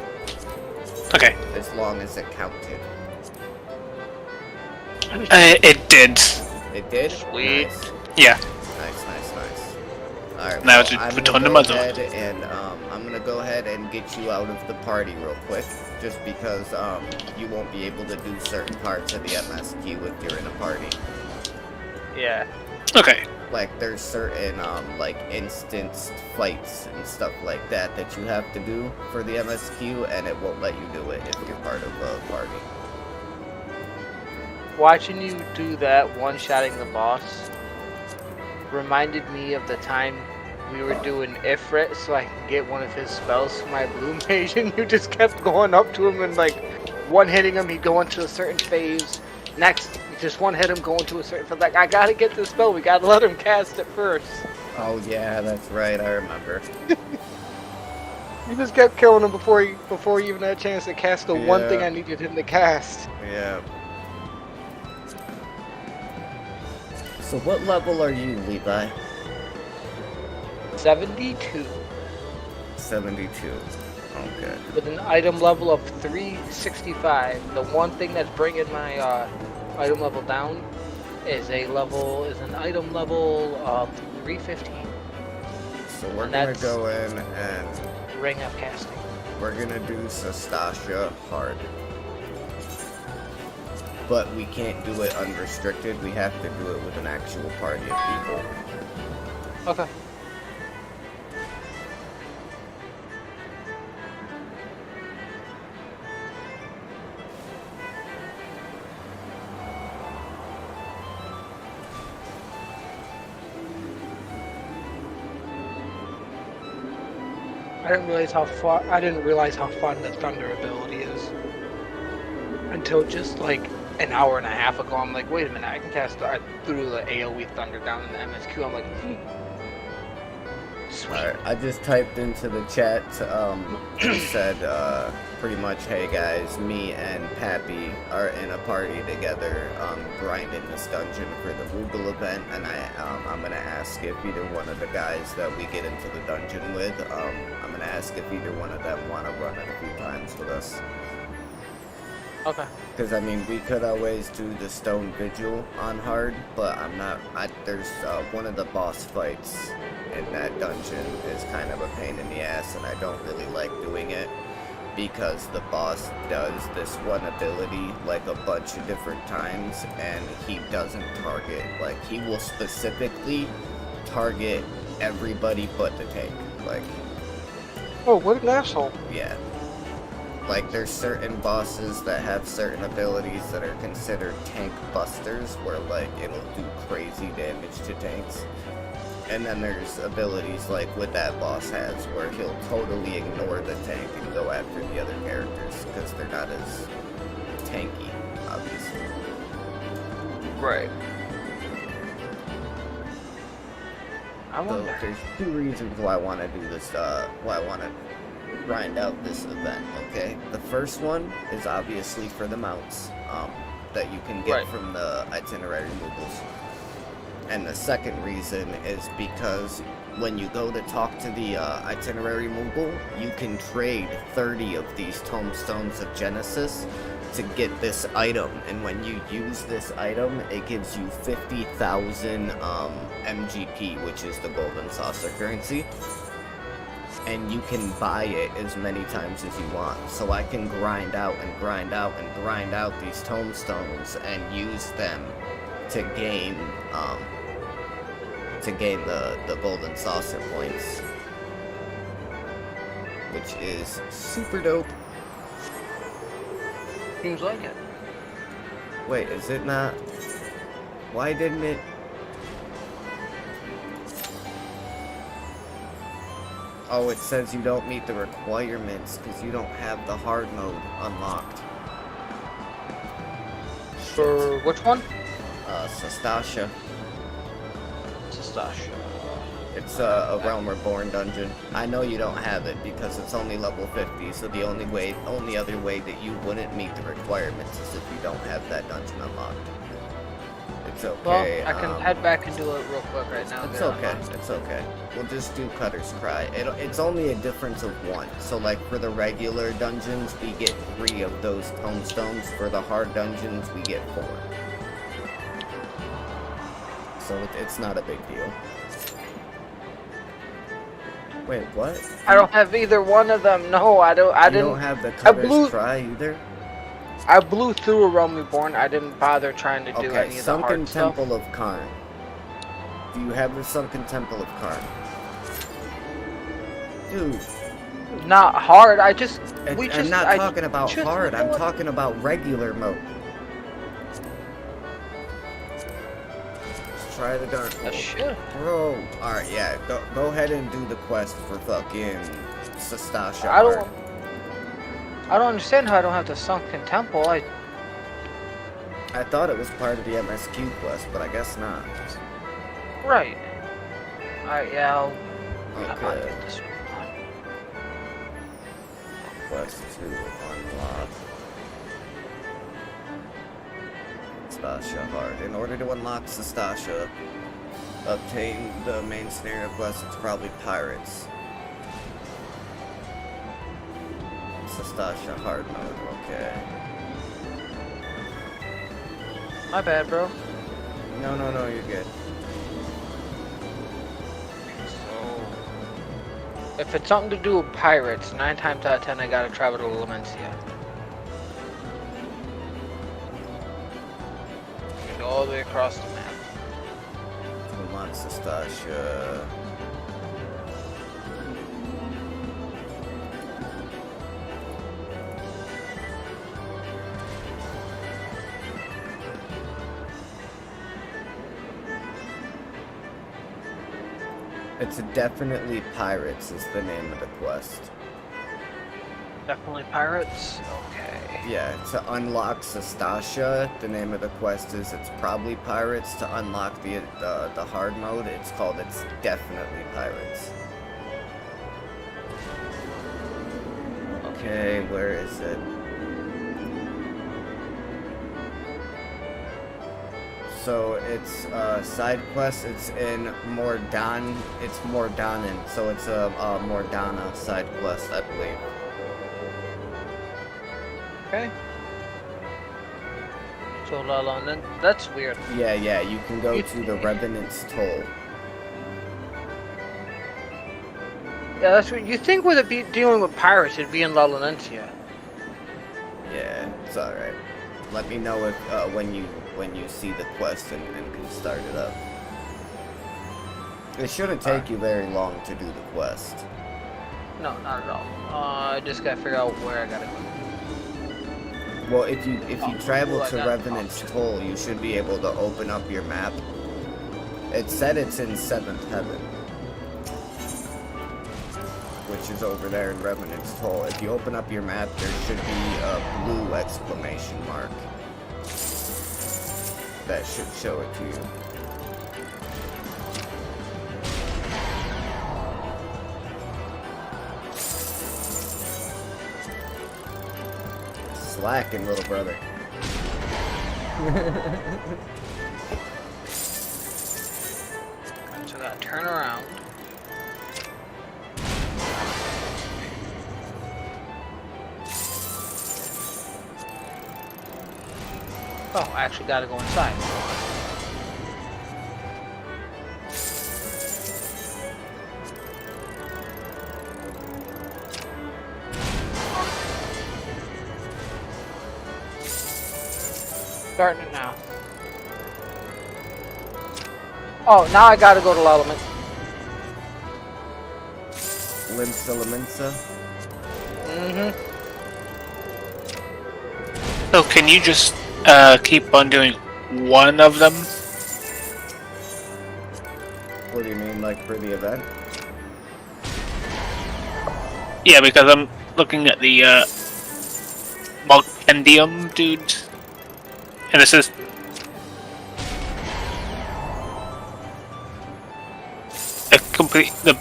Okay. As long as it counted. It did. It did? Sweet. Nice. Yeah. Nice. Alright, Now well, to I'm return gonna to go Mother. ahead and I'm gonna go ahead and get you out of the party real quick, just because you won't be able to do certain parts of the MSQ if you're in a party. Yeah. Okay. Like there's certain like instanced fights and stuff like that that you have to do for the MSQ, and it won't let you do it if you're part of a party. Watching you do that one-shotting the boss reminded me of the time we were doing Ifrit so I can get one of his spells for my blue mage, and you just kept going up to him and like one-hitting him, he'd go into a certain phase. Next, you just one-hit him, go into a certain phase. Like, I gotta get this spell, we gotta let him cast it first. Oh yeah, that's right, I remember. You just kept killing him before he even had a chance to cast the one thing Yeah. I needed him to cast. Yeah. So what level are you, Levi? 72 72. Okay. with an item level of 365. The one thing that's bringing my item level down is an item level of 315. So we're And gonna that's- go in and Ring of casting. we're gonna do Sastasha hard. But we can't do it unrestricted. We have to do it with an actual party of people. Okay. I didn't realize how fun the thunder ability is until just like an hour and a half ago. I'm like, wait a minute, I can cast. I threw the AOE thunder down in the MSQ. I'm like, sweet. Alright, I just typed into the chat, said, pretty much, hey guys, me and Pappy are in a party together, grinding this dungeon for the Moogle event, and I'm gonna ask if either one of the guys that we get into the dungeon with, I'm gonna ask if either one of them want to run it a few times with us. Okay. Because, I mean, we could always do the Stone Vigil on hard, but there's, one of the boss fights in that dungeon is kind of a pain in the ass, and I don't really like doing it, because the boss does this one ability, like, a bunch of different times, and he doesn't target, like, he will specifically target everybody but the tank, like, Oh, what an asshole! yeah. Like, there's certain bosses that have certain abilities that are considered tank busters, where, like, it'll do crazy damage to tanks. And then there's abilities like what that boss has, where he'll totally ignore the tank and go after the other characters, because they're not as tanky, obviously. Right. I So wonder. there's two reasons why I want to do this, why I want to grind out this event, okay? The first one is obviously for the mounts, that you can get Right. from the itinerary Moogles. And the second reason is because when you go to talk to the itinerary Moogle, you can trade 30 of these tomestones of Genesis to get this item, and when you use this item, it gives you 50,000 MGP, which is the golden saucer currency, and you can buy it as many times as you want. So I can grind out and grind out and grind out these tomestones and use them to gain the golden saucer points, which is super dope. Seems like it. Wait, is it not? Why didn't it? Oh, it says you don't meet the requirements because you don't have the hard mode unlocked. For which one? Sastasha. Sastasha. It's a Realm Reborn dungeon. I know you don't have it because it's only level 50, so the only other way that you wouldn't meet the requirements is if you don't have that dungeon unlocked. It's okay. Well, I can head back and do it real quick right now. It's Get okay. unlocked. It's okay. We'll just do Cutter's Cry. It's only a difference of 1. So, like, for the regular dungeons, we get 3 of those tomestones. For the hard dungeons, we get 4. So it's not a big deal. Wait, what? I don't have either one of them. No, I don't. I You didn't. don't have the Cutter's blew- Cry either? I blew through a Realm Reborn. I didn't bother trying to do Okay, any of the Sunken hard stuff. Temple of Karn. Do you have the Sunken Temple of Karn? Dude, Not hard. I just. I'm not talking about just hard. I'm know it. talking about regular mode. Let's try the dark mode. Shit. Bro, alright, yeah, go ahead and do the quest for fucking Sastasha. I don't understand how I don't have the Sunken Temple. I thought it was part of the MSQ quest, but I guess not. Right. Alright, yeah, I'll Okay. get this one. Quest to unlock Sastasha Hard. In order to unlock Sastasha, obtain the main scenario quest. It's probably pirates. Sastasha Hard mode. Okay. My bad, bro. No, you're good. So, if it's something to do with pirates, 9 times out of 10 I gotta travel to Lamentia. Go all the way across the map. Unlock Sastasha. It's definitely Pirates is the name of the quest. Definitely pirates? Okay. Yeah, to unlock Sastasha, the name of the quest is it's probably Pirates. To unlock the hard mode, it's definitely Pirates. Okay, where is it? So it's side quest. It's in Mordan. It's Mordanen. So it's a Mordana side quest, I believe. Okay. So La London, that's weird. Yeah. You can go to the Revenant's Toll. Yeah, that's weird. You think with it dealing with pirates, it'd be in La Lamentia. Yeah, it's all right. Let me know if when you see the quest and can start it up. It shouldn't take you very long to do the quest. No, not at all. I just gotta figure out where I gotta go. Well, if you travel cool, I to got it. Revenant's Toll, you should be able to open up your map. It said it's in 7th Heaven, which is over there in Revenant's Toll. If you open up your map, there should be a blue exclamation mark. That should show it to you. Slacking, little brother. So I gotta turn around. Oh, I actually gotta go inside. Starting it now. Oh, now I gotta go to Element. Limsa. Mm-hmm. So can you just keep on doing one of them? What do you mean, like for the event? Yeah, because I'm looking at the Malkendium dude, and this is the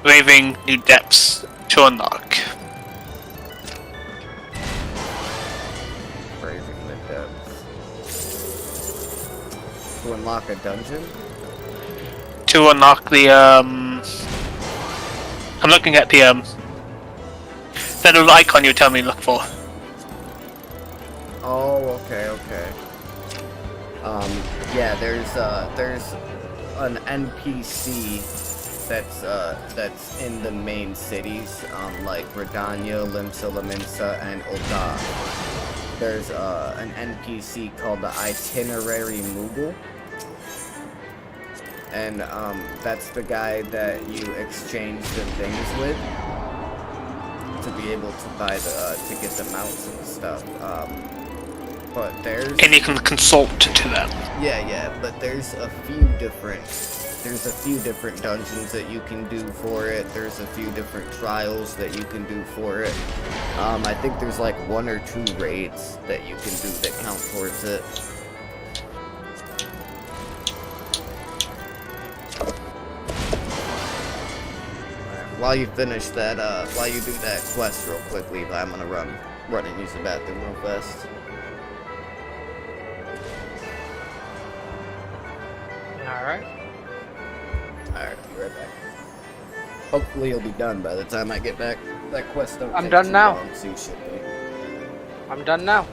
braving new depths to unlock. Braving the depths. To unlock a dungeon? To unlock the I'm looking at the that little icon you tell me to look for. Oh, okay. Yeah, there's an NPC that's in the main cities, like Redania, Limsa, and Oda. There's an NPC called the Itinerary Moogle. And that's the guy that you exchange the things with to be able to buy to get the mounts and stuff. But And you can consult to them. Yeah, but there's a few different dungeons that you can do for it. There's a few different trials that you can do for it. I think there's like 1 or 2 raids that you can do that count towards it. While you finish that, while you do that quest real quickly, I'm gonna run and use the bathroom real fast. Alright. Alright, be right back. Hopefully you'll be done by the time I get back. That quest don't I'm take done too now. long, so you should be. I'm done now.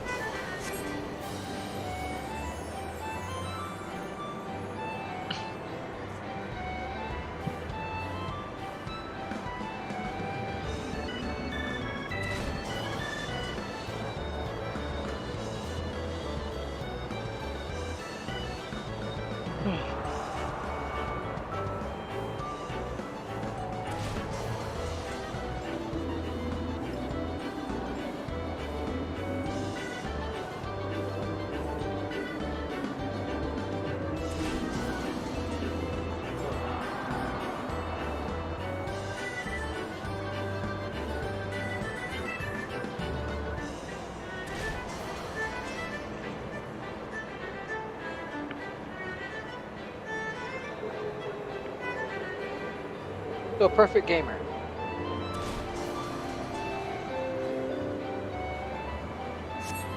To a perfect gamer.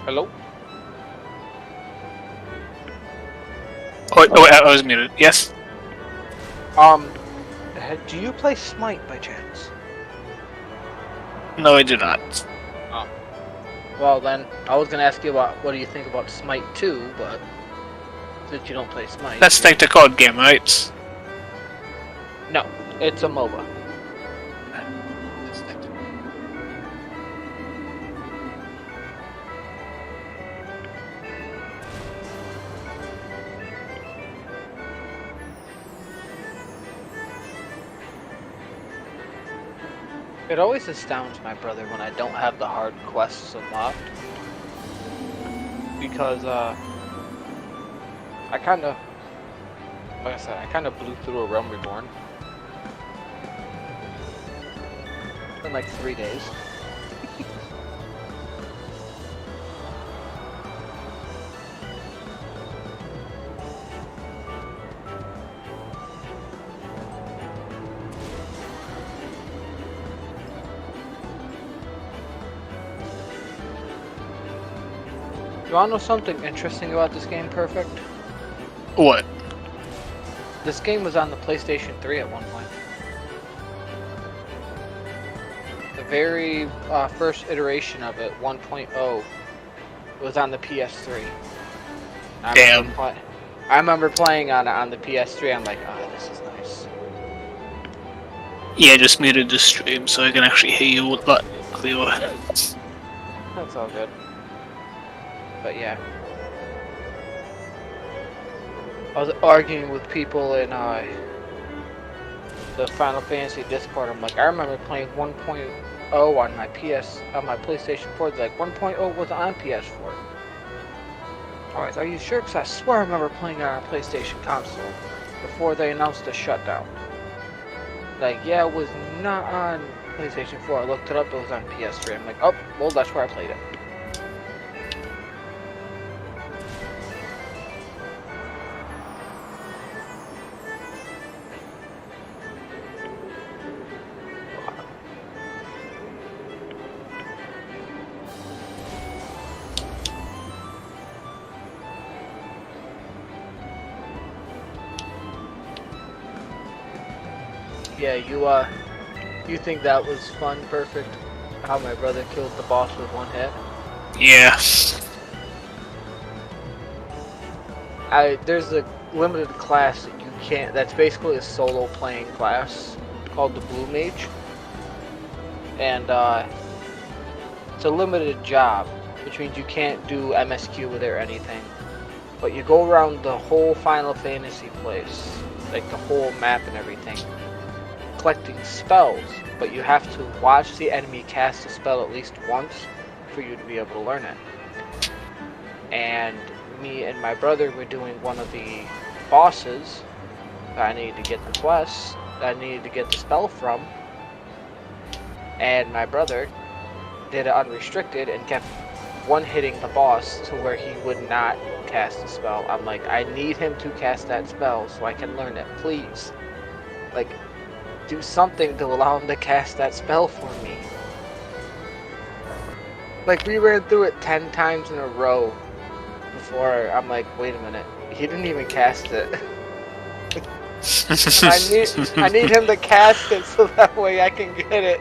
Hello? Oh, I was muted. Yes. Do you play Smite by chance? No, I do not. Oh. Well then, I was gonna ask you about what do you think about Smite 2, but since you don't play Smite. That's like the card game, right? No, it's a MOBA. It always astounds my brother when I don't have the hard quests unlocked. because I kind of, like I said, I kind of blew through a Realm Reborn in like 3 days. You wanna know something interesting about this game, Perfect? What? This game was on the PlayStation 3 at one point. The very first iteration of it, 1.0, was on the PS3. Damn. I remember playing on it on the PS3. I'm like, oh, this is nice. Yeah, just muted the stream so I can actually hear you a lot clearer. That's all good. But yeah. I was arguing with people in the Final Fantasy Discord. I'm like, I remember playing 1.0 on my PlayStation 4. It's like 1.0 was on PS4. Alright, are you sure? Because I swear I remember playing it on a PlayStation console before they announced the shutdown. Like, yeah, it was not on PlayStation 4. I looked it up, it was on PS3. I'm like, oh, well, that's where I played it. Yeah, you think that was fun, Perfect? How my brother killed the boss with one hit? Yeah. There's a limited class that you can't, that's basically a solo playing class called the Blue Mage. And it's a limited job, which means you can't do MSQ with it or anything. But you go around the whole Final Fantasy place, like the whole map and everything, collecting spells, but you have to watch the enemy cast a spell at least once for you to be able to learn it. And me and my brother were doing one of the bosses that I needed to get the quest, that I needed to get the spell from, and my brother did it unrestricted and kept one-hitting the boss to where he would not cast a spell. I'm like, I need him to cast that spell so I can learn it, please. Like, do something to allow him to cast that spell for me. Like, we ran through it 10 times in a row before I'm like, wait a minute, he didn't even cast it. I need him to cast it so that way I can get it.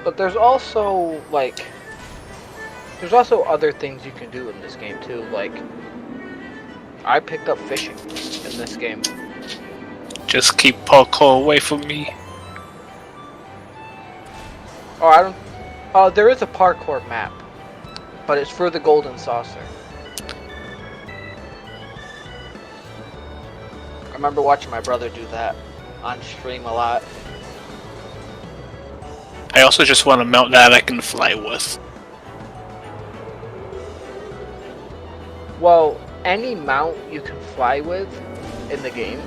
But there's also other things you can do in this game too. Like, I picked up fishing in this game. Just keep parkour away from me. Oh, I don't. There is a parkour map, but it's for the Golden Saucer. I remember watching my brother do that on stream a lot. I also just want a mount that I can fly with. Well, any mount you can fly with in the game,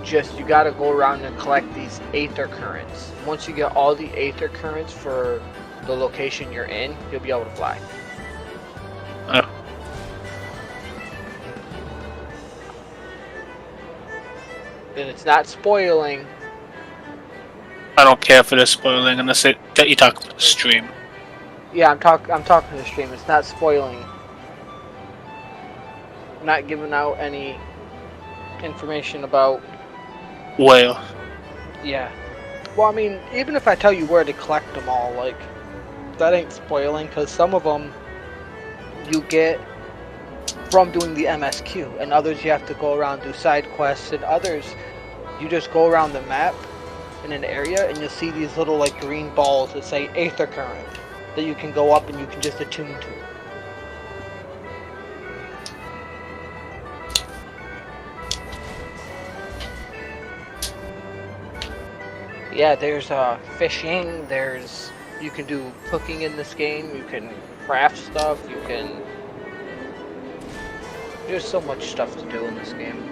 just you gotta go around and collect these Aether Currents. Once you get all the Aether Currents for the location you're in, you'll be able to fly. Oh. And it's not spoiling. I don't care for the spoiling unless that you talk about the stream. Yeah, I'm talking to the stream. It's not spoiling. I'm not giving out any information about. Well. Yeah. Well, I mean, even if I tell you where to collect them all, like, that ain't spoiling, because some of them you get from doing the MSQ, and others you have to go around do side quests, and others you just go around the map in an area and you'll see these little like green balls that say Aether Current that you can go up and you can just attune to. Yeah, there's fishing. You can do cooking in this game. You can craft stuff. There's so much stuff to do in this game.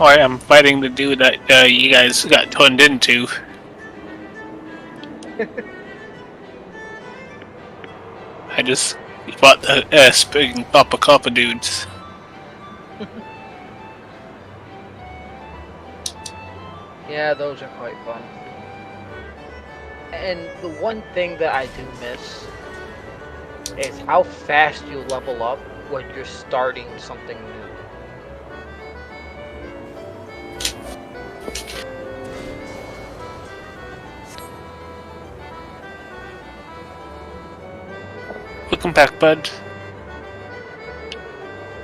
Alright, I'm fighting the dude that you guys got turned into. I just fought the spring copper dudes. Yeah, those are quite fun. And the one thing that I do miss is how fast you level up when you're starting something new. Welcome back, bud.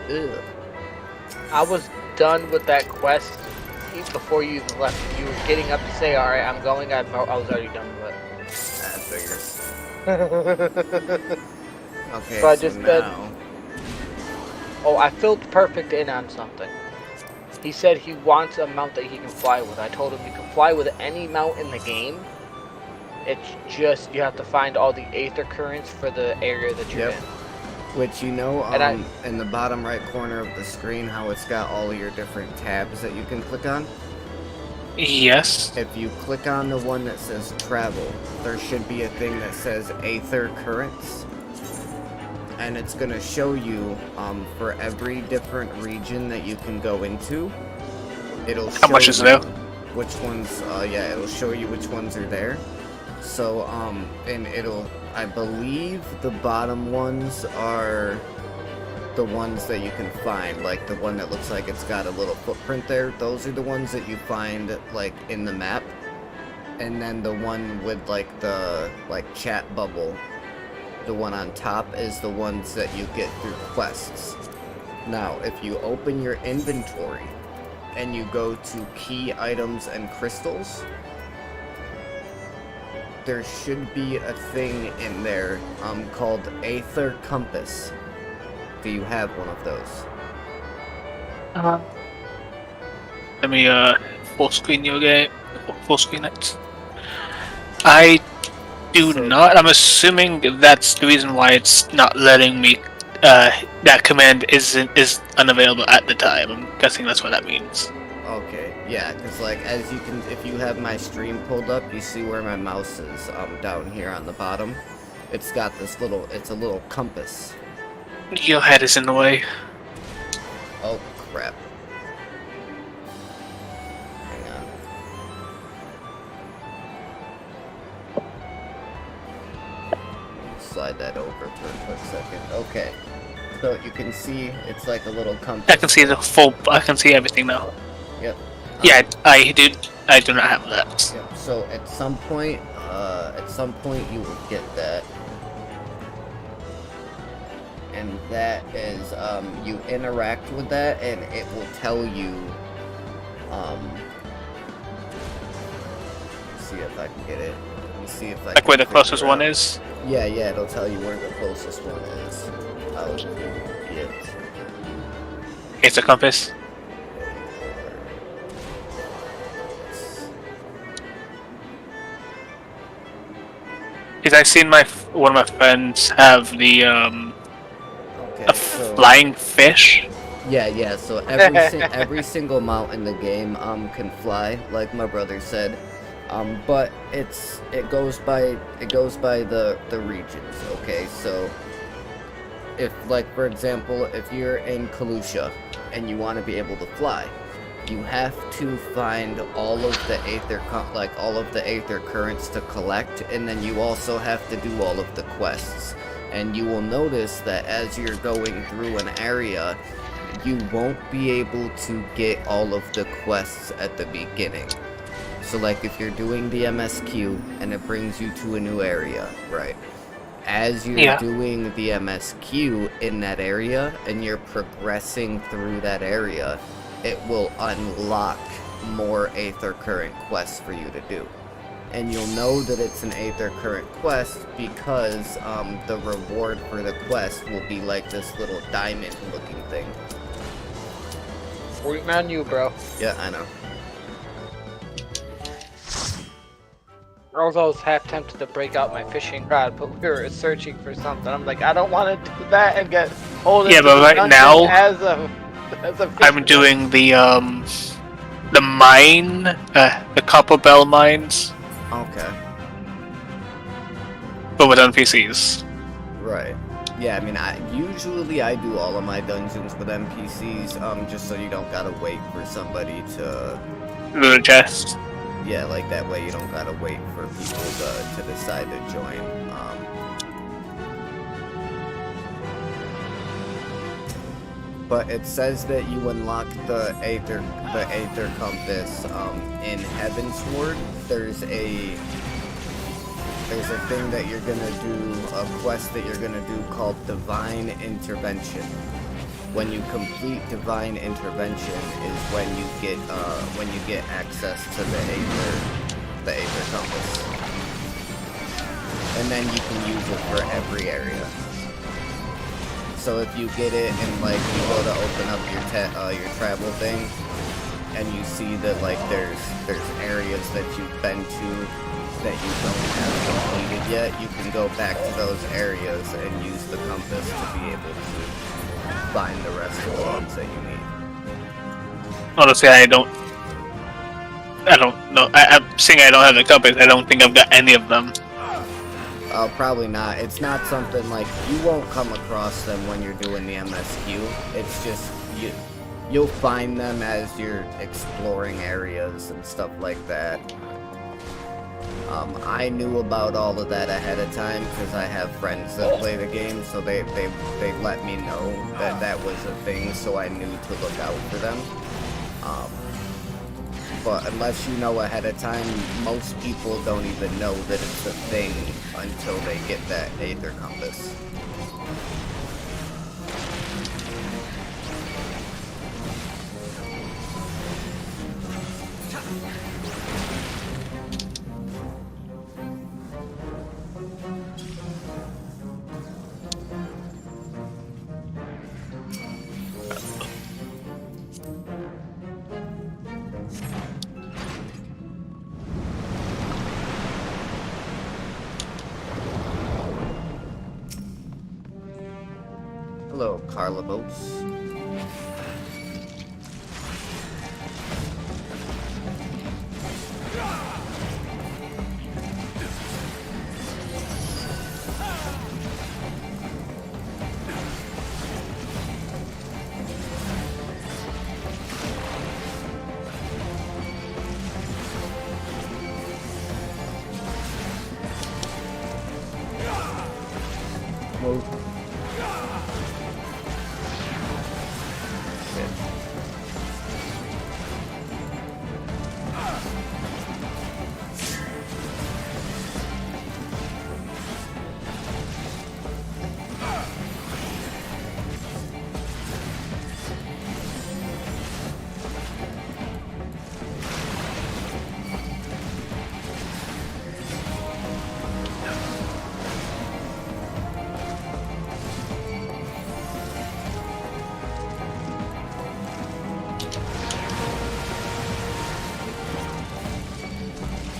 Ugh. I was done with that quest before you even left. You were getting up to say, "Alright, I'm going." I was already done with That figures. it. Okay, So I so just now... said- Oh, I filled perfect in on something. He said he wants a mount that he can fly with. I told him you can fly with any mount in the game. It's just you have to find all the aether currents for the area that you're Yep. in. Which, you know, And in the bottom right corner of the screen, how it's got all of your different tabs that you can click on? Yes. If you click on the one that says travel, there should be a thing that says aether currents. And it's going to show you, for every different region that you can go into, it'll show How much is you there? which ones, yeah, it'll show you which ones are there. So, and I believe the bottom ones are the ones that you can find, like the one that looks like it's got a little footprint there. Those are the ones that you find, like, in the map. And then the one with, like, the, chat bubble, the one on top is the ones that you get through quests. Now, if you open your inventory and you go to key items and crystals, there should be a thing in there called Aether Compass. Do you have one of those? Let me full screen your game. Full screen it. I do So- not. I'm assuming that's the reason why it's not letting me. That command is unavailable at the time. I'm guessing that's what that means. Okay, yeah, because like as you can, if you have my stream pulled up, you see where my mouse is down here on the bottom. It's got this little, it's a little compass. Your head is in the way. Oh crap! Hang on. Slide that over for a quick second. Okay, so you can see it's like a little compass. I can see the full. I can see everything now. Yep. Yeah, I do. I do not have that. Yep. So at some point you will get that, and that is you interact with that, and it will tell you. Let's see if I can get it. Let me see if I Like can where the figure closest one out- is. Yeah, it'll tell you where the closest one is. How to get. It's a compass. Because I've seen one of my friends have the Okay, a flying fish. Yeah. So every single mount in the game can fly, like my brother said. But it goes by the regions. Okay, so if, like, for example, if you're in Kalusha and you want to be able to fly, you have to find all of the aether currents to collect, and then you also have to do all of the quests. And you will notice that as you're going through an area, you won't be able to get all of the quests at the beginning. So like if you're doing the MSQ and it brings you to a new area, right? As you're doing the MSQ in that area and you're progressing through that area, it will unlock more Aether Current quests for you to do. And you'll know that it's an Aether Current quest because the reward for the quest will be like this little diamond looking thing. Sweet menu, bro. Yeah, I know. I was always half tempted to break out my fishing rod, but we were searching for something. I'm like, I don't want to do that and get hold into but the right dungeon now as a I'm doing the mine, the Copper Bell mines, Okay. but with NPCs. Right. Yeah, I mean, usually I do all of my dungeons with NPCs, just so you don't gotta wait for somebody to... The chest. Yeah, like that way you don't gotta wait for people to decide to join. But it says that you unlock the Aether Compass in Heavensward. There's a thing that you're gonna do, a quest that you're gonna do called Divine Intervention. When you complete Divine Intervention is when you get access to the Aether Compass, and then you can use it for every area. So if you get it and like you go to open up your travel thing, and you see that like there's areas that you've been to that you don't have completed yet, you can go back to those areas and use the compass to be able to find the rest of the ones that you need. Honestly, I don't know. I'm seeing I don't have the compass. I don't think I've got any of them. Probably not. It's not something like you won't come across them when you're doing the MSQ. It's just you'll find them as you're exploring areas and stuff like that. I knew about all of that ahead of time because I have friends that play the game, so they let me know that that was a thing, so I knew to look out for them. But unless you know ahead of time, most people don't even know that it's a thing until they get that Aether Compass. Hello, Carla Boats. Whoa.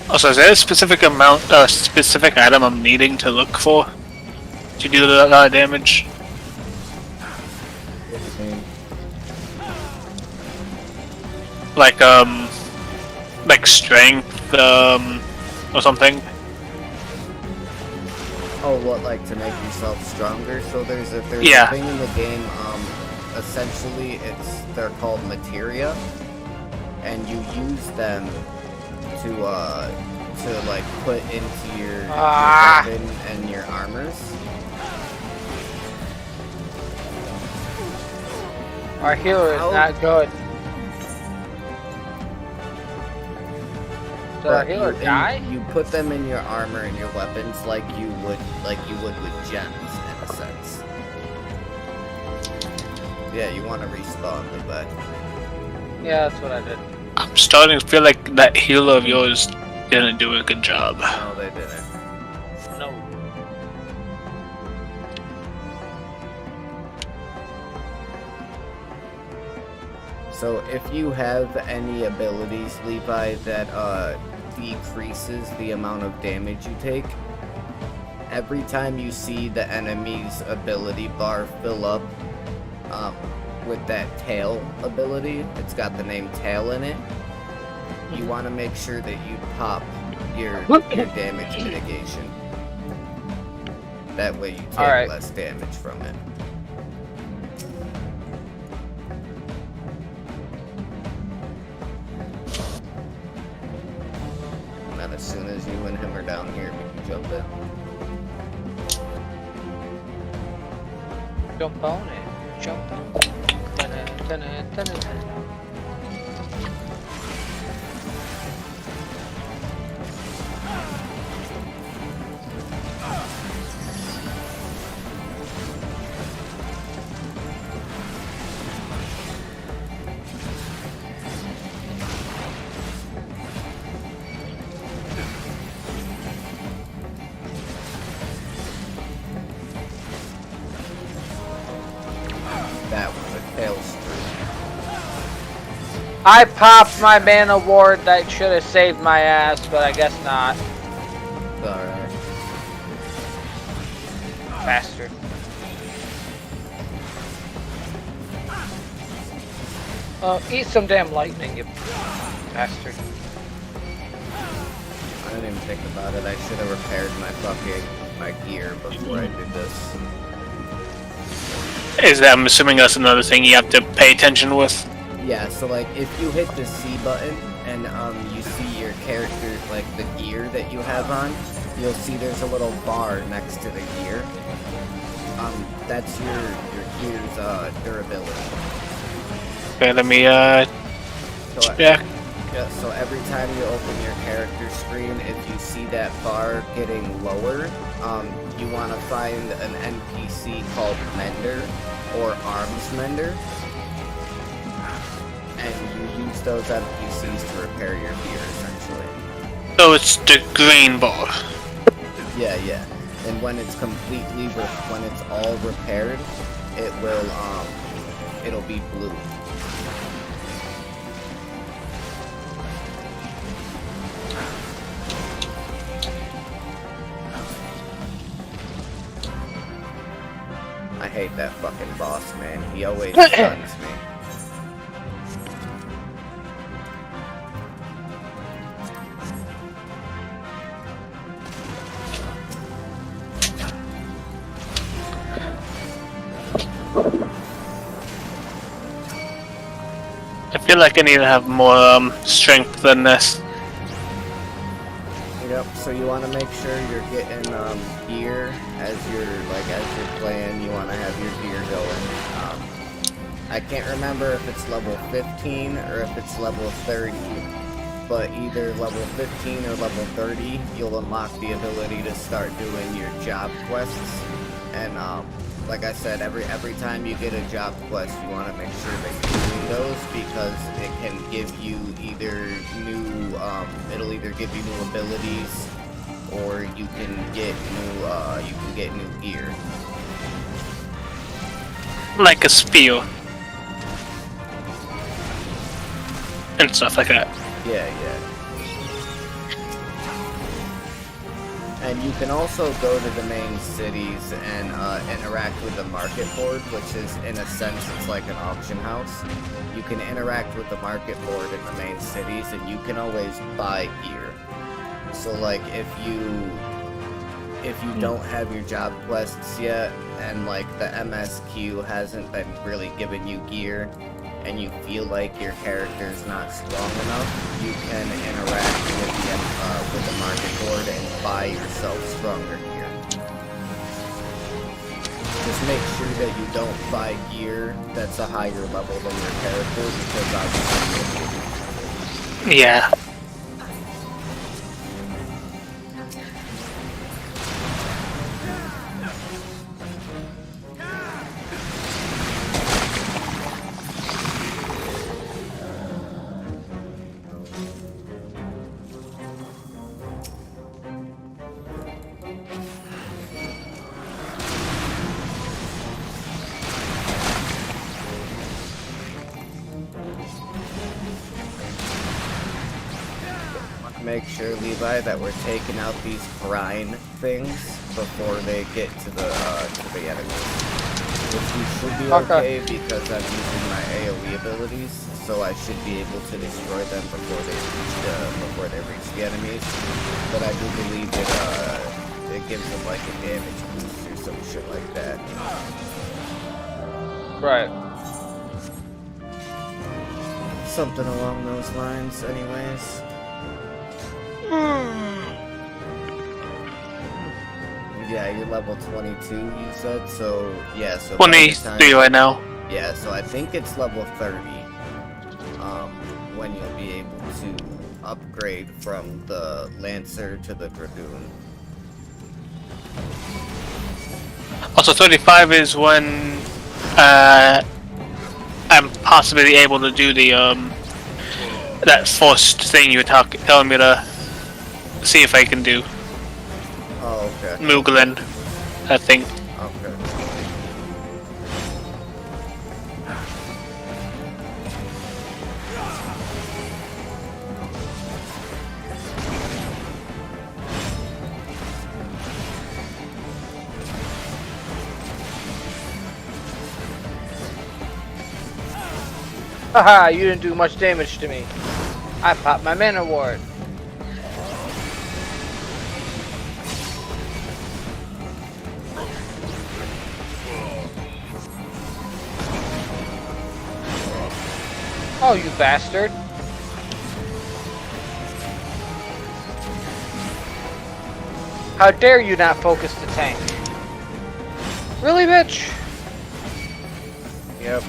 Also, is there a specific specific item I'm needing to look for to do that damage? Like strength, or something? Oh, what, like to make yourself stronger? So there's a thing in the game, essentially they're called materia, and you use them to like put into your weapon and your armors. Our healer is not good. Did our healer die? You put them in your armor and your weapons like you would with gems in a sense. Yeah, you want to respawn the bed. Yeah, that's what I did. I'm starting to feel like that healer of yours didn't do a good job. No, they didn't. No. So if you have any abilities, Levi, that decreases the amount of damage you take, every time you see the enemy's ability bar fill up with that tail ability, it's got the name tail in it, you want to make sure that you pop your damage mitigation. That way you take less damage from it. And then as soon as you and him are down here, we can jump in. Jump on it. Jump on it. That was a tail streak. I popped my mana ward that should have saved my ass, but I guess not. Alright. Bastard. Eat some damn lightning, you bastard. I didn't even think about it. I should have repaired my gear before I did this. Is that, I'm assuming that's another thing you have to pay attention with? Yeah, so like if you hit the C button and you see your character, like the gear that you have on, you'll see there's a little bar next to the gear. That's your gear's durability. Okay, let me So, check. yeah, so every time you open your character screen, if you see that bar getting lower, you want to find an NPC called Mender or Arms Mender, and you use those NPCs to repair your gear, essentially. So it's the green bar. Yeah. And when it's completely, when it's all repaired, it will, it'll be blue. I hate that fucking boss, man. He always stuns me. I feel like I need to have more strength than this. Yep, so you want to make sure you're getting gear as you're playing. You want to have your gear going. I can't remember if it's level 15 or if it's level 30, but either level 15 or level 30, you'll unlock the ability to start doing your job quests. And like I said, every time you get a job quest, you want to make sure that you're doing those, because it can give you either new, it'll either give you new abilities, or you can get new gear. Like a spear. And stuff like that. Yeah. And you can also go to the main cities and interact with the market board, which is, in a sense, it's like an auction house. You can interact with the market board in the main cities, and you can always buy gear. So, like, if you don't have your job quests yet, and like the MSQ hasn't been really giving you gear, and you feel like your character's not strong enough, you can interact with the market board and buy yourself stronger gear. Just make sure that you don't buy gear that's a higher level than your character, because obviously Yeah. make sure, Levi, that we're taking out these brine things before they get to the enemies. Which we should be okay because I'm using my AoE abilities, so I should be able to destroy them before they reach the enemies. But I do believe it gives them like a damage boost or some shit like that. Right. Something along those lines, anyways. Yeah, you're level 22, you said, so yeah, so 23 right now. Yeah, so I think it's level 30 when you'll be able to upgrade from the Lancer to the Dragoon. Also, 35 is when I'm possibly able to do the that first thing you were telling me to see if I can do. Oh, okay. Moogle, I think. Okay. Haha, you didn't do much damage to me. I popped my mana ward. Oh, you bastard. How dare you not focus the tank? Really, bitch? Yep.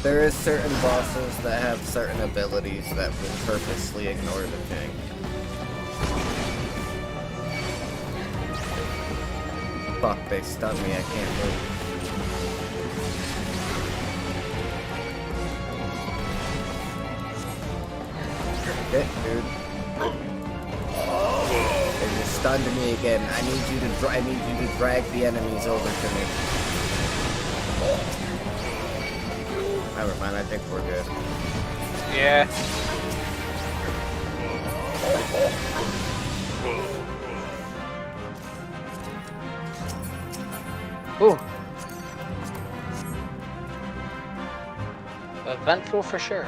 There is certain bosses that have certain abilities that will purposely ignore the tank. Fuck, they stunned me, I can't move. Shit, dude. They just stunned me again. I need you to drag the enemies over to me. Never mind, I think we're good. Yeah. Ooh. Eventful for sure.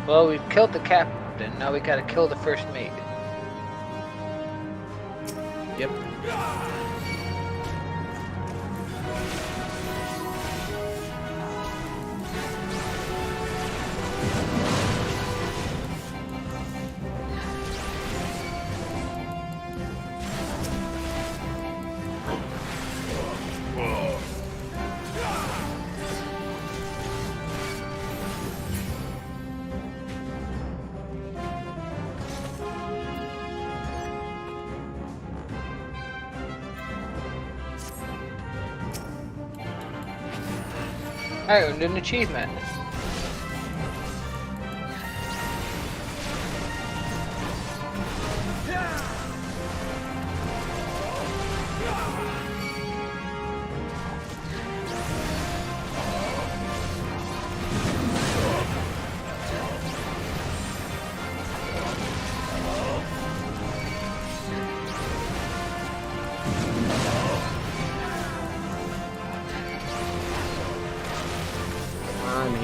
Well, we've killed the captain, now we gotta kill the first mate. Yep. I earned an achievement. I'm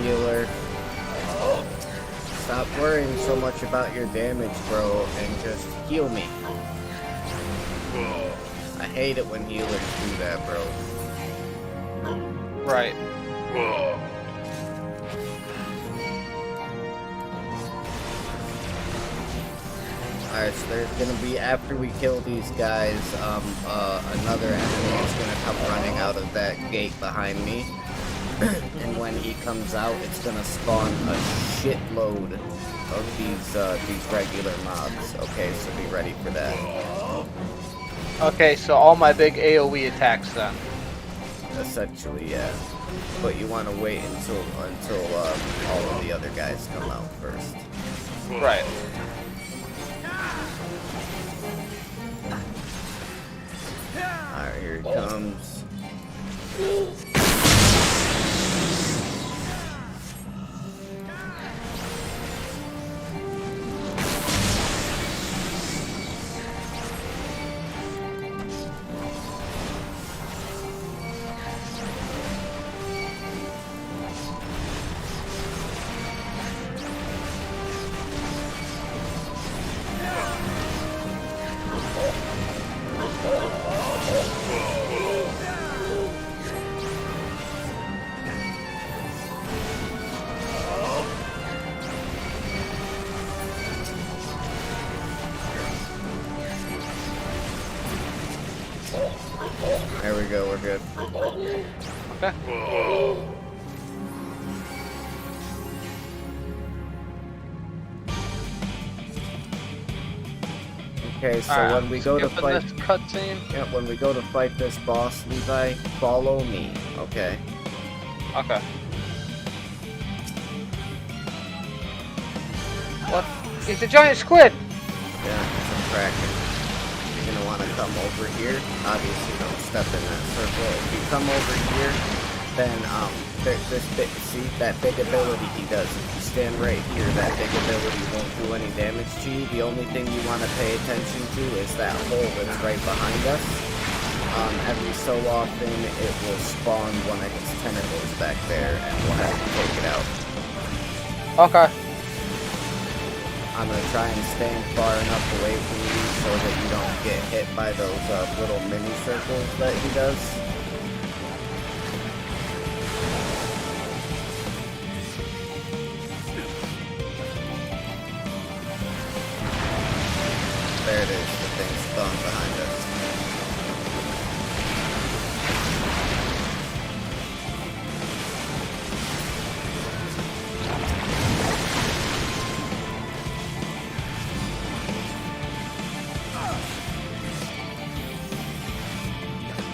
worrying so much about your damage, bro, and just heal me. I hate it when healers do that, bro. Right. Alright, so there's gonna be, after we kill these guys, another enemy is gonna come running out of that gate behind me. And when he comes out, it's gonna spawn a shitload of these regular mobs. Okay, so be ready for that. Okay, so all my big AoE attacks then. Essentially, yeah. But you want to wait until all of the other guys come out first. Right. Alright, here he comes. There we go, we're good. Okay. Okay, so Alright, when we go to skipping fight, this cutscene. yeah, when we go to fight this boss, Levi, follow me. Okay. Okay. What? It's a giant squid! Yeah, it's a kraken. You're gonna want to come over here. Obviously, don't step in that circle. If you come over here, then see that big ability he does. If you stand right here, that big ability won't do any damage to you. The only thing you want to pay attention to is that hole that's right behind us. Every so often, it will spawn one of its tentacles back there, and we'll have to take it out. Okay. I'm gonna try and stand far enough away from you so that you don't get hit by those little mini circles that he does. There it is, the thing's spawned behind us.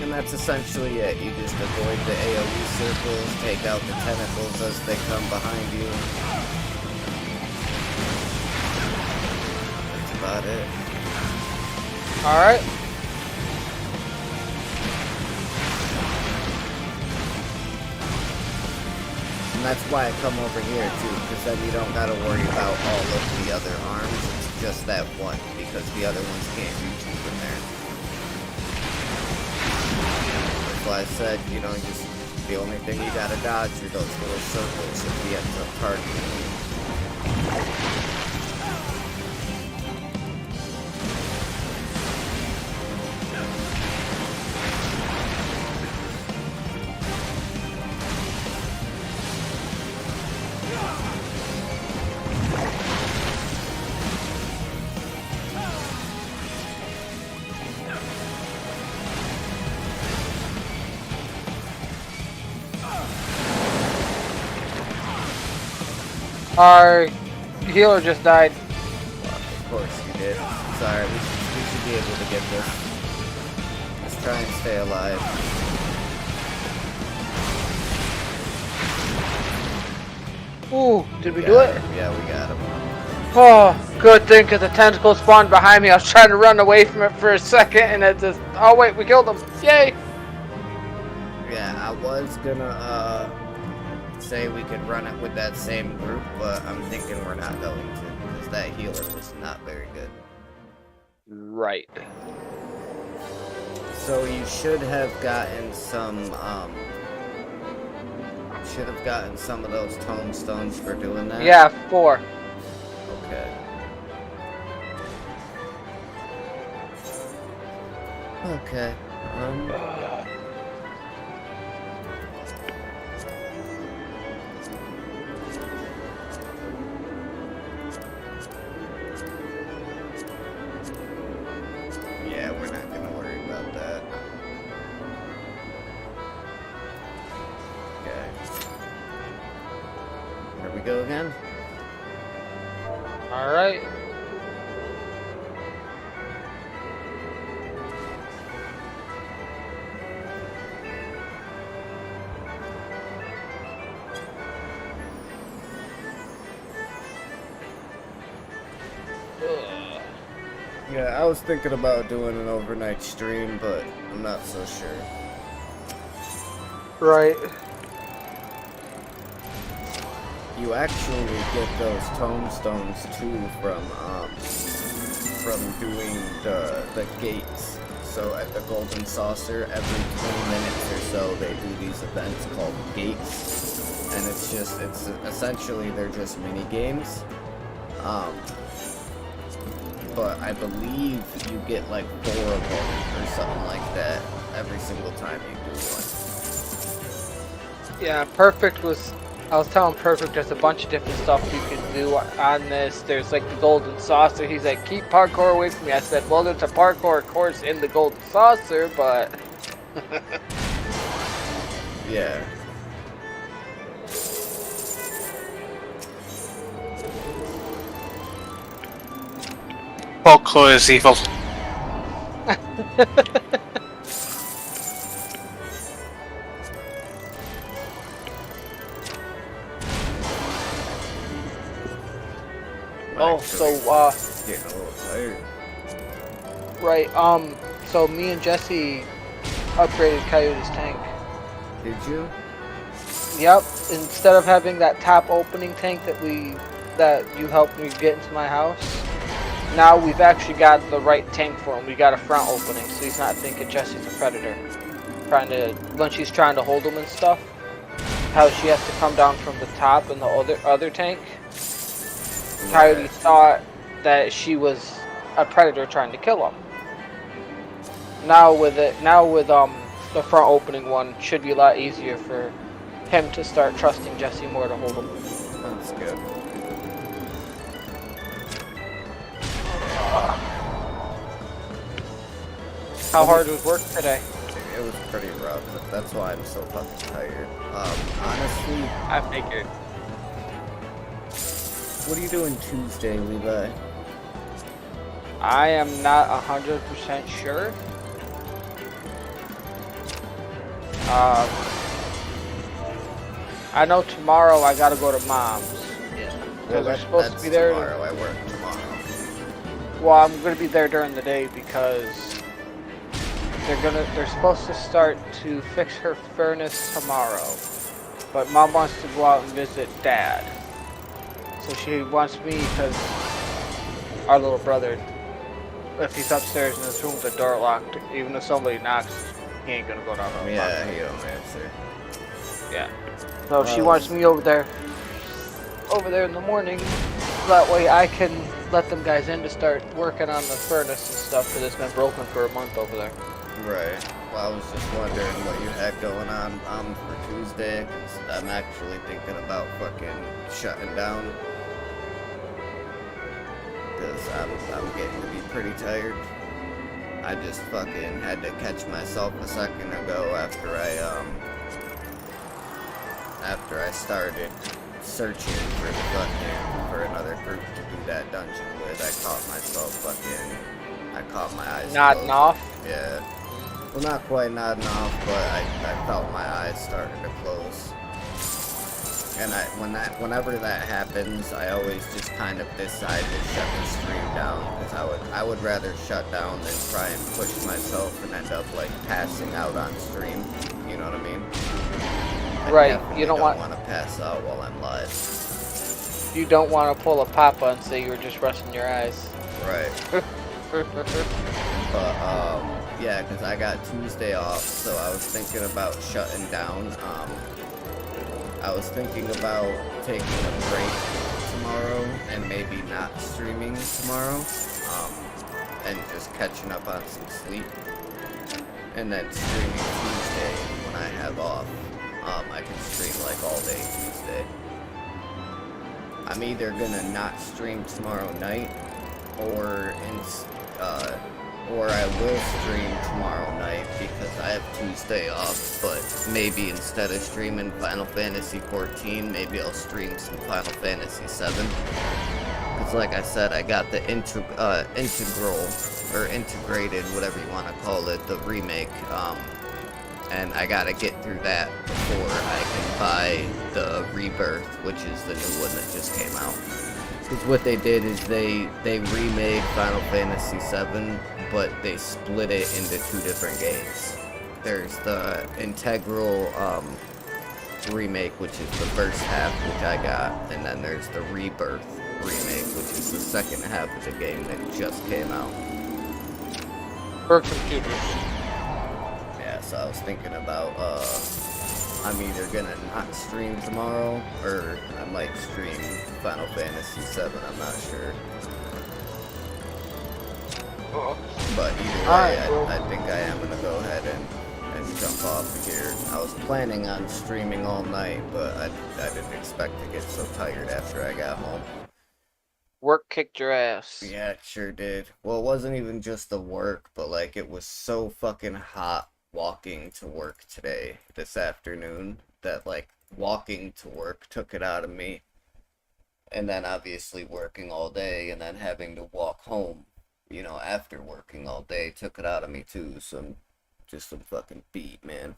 And that's essentially it. You just avoid the AoE circles, take out the tentacles as they come behind you. That's about it. Alright. And that's why I come over here too, because then you don't gotta worry about all of the other arms. It's just that one, because the other ones can't reach you from there. That's why I said, you know, just the only thing you gotta dodge are those little circles if he ends up targeting you. Our healer just died. Well, of course you did. Sorry, we should be able to get this. Let's try and stay alive. Ooh, did we do Got it? him. Yeah, we got him. Oh, good thing, because the tentacle spawned behind me. I was trying to run away from it for a second, and it just... Oh, wait, we killed him. Yay! Yeah, I was gonna say we could run it with that same group, but I'm thinking we're not going to, because that healer was not very good. Right. So you should have gotten some, of those tombstones for doing that? Yeah, 4. Okay. Okay. Yeah, we're not gonna worry about that. Okay. Here we go again. All right. Yeah, I was thinking about doing an overnight stream, but I'm not so sure. Right. You actually get those tombstones too from doing the gates. So at the Golden Saucer, every 20 minutes or so, they do these events called gates, and it's essentially they're just mini games. But I believe you get like 4 of them or something like that every single time you do one. Yeah, Perfect was. I was telling Perfect there's a bunch of different stuff you can do on this. There's like the Golden Saucer. He's like, keep parkour away from me. I said, well, there's a parkour course in the Golden Saucer, but. Yeah. Folklore is evil. Oh, so Getting a little tired. right. So me and Jesse upgraded Coyote's tank. Did you? Yep. Instead of having that top opening tank that you helped me get into my house, now we've actually got the right tank for him. We got a front opening, so he's not thinking Jesse's a predator. When she's trying to hold him and stuff, how she has to come down from the top in the other tank. Coyote thought that she was a predator trying to kill him. Now with the front opening one, should be a lot easier for him to start trusting Jesse more to hold him. That's good. How hard was work today? It was pretty rough. That's why I'm so fucking tired. Honestly, I figured. what are you doing Tuesday, Levi? I am not 100% sure. I know tomorrow I gotta go to Mom's. Yeah. Because they're supposed to be there. Tomorrow. I work tomorrow. Well, I'm gonna be there during the day because they're supposed to start to fix her furnace tomorrow. But Mom wants to go out and visit Dad. So she wants me because our little brother, if he's upstairs in his room with the door locked, even if somebody knocks, he ain't gonna go down the Yeah, he don't answer. Yeah. So she wants me over there in the morning. That way I can let them guys in to start working on the furnace and stuff because it's been broken for a month over there. Right. Well, I was just wondering what you had going on for Tuesday, because I'm actually thinking about fucking shutting down. Because I'm getting to be pretty tired. I just fucking had to catch myself a second ago after I started searching for another group to do that dungeon with. I caught my eyes Nodding closed. off. Yeah. Well, not quite nodding off, but I felt my eyes starting to close. And whenever that happens, I always just kind of decide to shut the stream down, because I would rather shut down than try and push myself and end up like passing out on stream. You know what I mean? Right. You don't want to pass out while I'm live. You don't want to pull a Papa and say you were just resting your eyes. Right. But yeah, because I got Tuesday off, so I was thinking about shutting down. I was thinking about taking a break tomorrow and maybe not streaming tomorrow, and just catching up on some sleep, and then streaming Tuesday when I have off. I can stream like all day Tuesday. I'm either gonna not stream tomorrow night, or I will stream tomorrow night because I have Tuesday off, but maybe instead of streaming Final Fantasy XIV, maybe I'll stream some Final Fantasy VII. Because like I said, I got the integral, or integrated, whatever you want to call it, the remake, and I gotta get through that before I can buy the Rebirth, which is the new one that just came out. Because what they did is they remade Final Fantasy VII, but they split it into two different games. There's the integral remake, which is the first half, which I got, and then there's the Rebirth remake, which is the second half of the game that just came out. For computers. Yeah, so I was thinking about, I'm either gonna not stream tomorrow, or I might stream Final Fantasy VII, I'm not sure. But either way, I think I am gonna go ahead and jump off of here. I was planning on streaming all night, but I didn't expect to get so tired after I got home. Work kicked your ass. Yeah, it sure did. Well, it wasn't even just the work, but like it was so fucking hot walking to work today, this afternoon, that like walking to work took it out of me. And then obviously working all day and then having to walk home, you know, after working all day took it out of me too. So I'm just some fucking beat, man.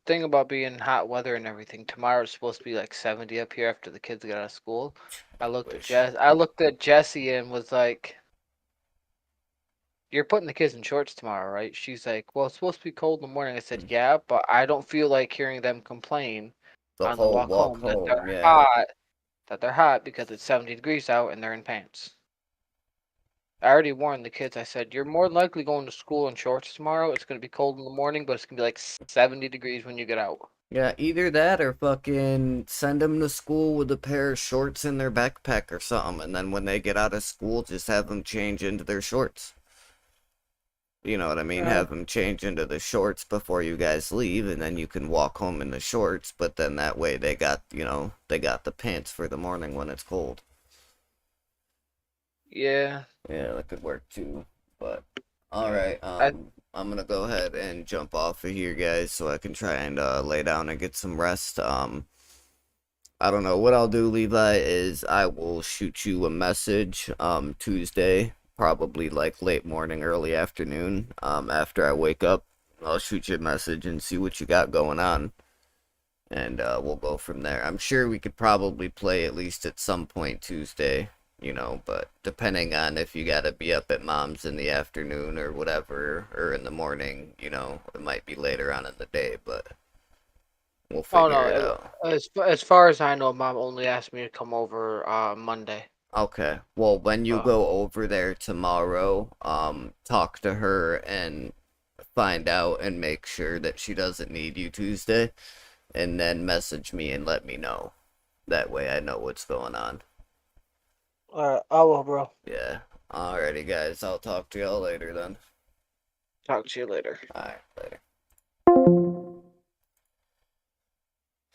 Thing about being hot weather and everything, tomorrow's supposed to be like 70 up here after the kids get out of school. I looked at Jessie and was like, "You're putting the kids in shorts tomorrow, right?" She's like, "Well, it's supposed to be cold in the morning." I said, "Yeah, but I don't feel like hearing them complain The on the whole walk walk home that they're yeah. hot, because it's 70 degrees out and they're in pants." I already warned the kids. I said, "You're more likely going to school in shorts tomorrow. It's going to be cold in the morning, but it's going to be like 70 degrees when you get out." Yeah, either that or fucking send them to school with a pair of shorts in their backpack or something, and then when they get out of school, just have them change into their shorts. You know what I mean? Yeah. Have them change into the shorts before you guys leave, and then you can walk home in the shorts, but then that way they got, you know, they got the pants for the morning when it's cold. Yeah. Yeah, that could work too, but alright, I'm gonna go ahead and jump off of here, guys, so I can try and lay down and get some rest. I don't know what I'll do, Levi, is I will shoot you a message Tuesday, probably like late morning, early afternoon, after I wake up. I'll shoot you a message and see what you got going on, and we'll go from there. I'm sure we could probably play at least at some point Tuesday, you know, but depending on if you gotta be up at mom's in the afternoon or whatever, or in the morning, you know, it might be later on in the day, but we'll figure it out. As far as I know, Mom only asked me to come over Monday. Okay, well, when you Uh. go over there tomorrow, talk to her and find out and make sure that she doesn't need you Tuesday, and then message me and let me know. That way I know what's going on. I will, bro. Yeah. Alrighty, guys. I'll talk to y'all later then. Talk to you later. Alright, later.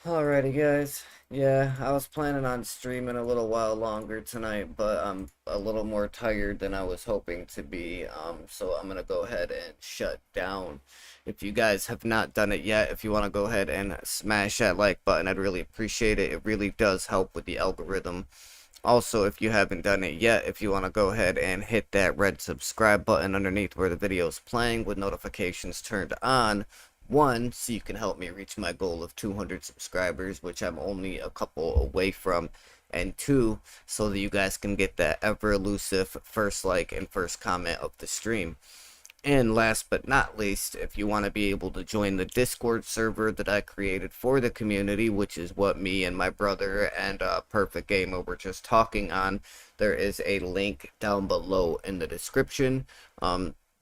Alrighty, guys. Yeah, I was planning on streaming a little while longer tonight, but I'm a little more tired than I was hoping to be, so I'm gonna go ahead and shut down. If you guys have not done it yet, if you want to go ahead and smash that like button, I'd really appreciate it. It really does help with the algorithm. Also, if you haven't done it yet, if you want to go ahead and hit that red subscribe button underneath where the video is playing with notifications turned on. One, so you can help me reach my goal of 200 subscribers, which I'm only a couple away from. And two, so that you guys can get that ever elusive first like and first comment of the stream. And last but not least, if you want to be able to join the Discord server that I created for the community, which is what me and my brother and Perfect Gamer were just talking on, there is a link down below in the description.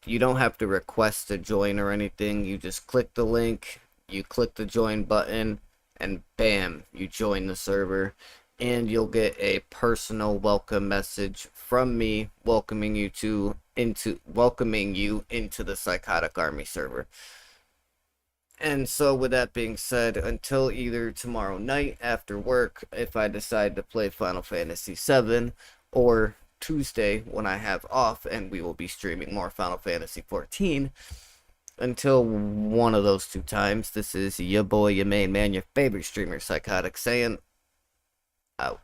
You don't have to request to join or anything. You just click the link, you click the join button, and bam, you join the server, and you'll get a personal welcome message from me welcoming you into the Psychotic Army server. And so with that being said, until either tomorrow night after work, if I decide to play Final Fantasy VII, or Tuesday when I have off and we will be streaming more Final Fantasy XIV, until one of those 2 times, this is your boy, your main man, your favorite streamer, Psychotic, saying out.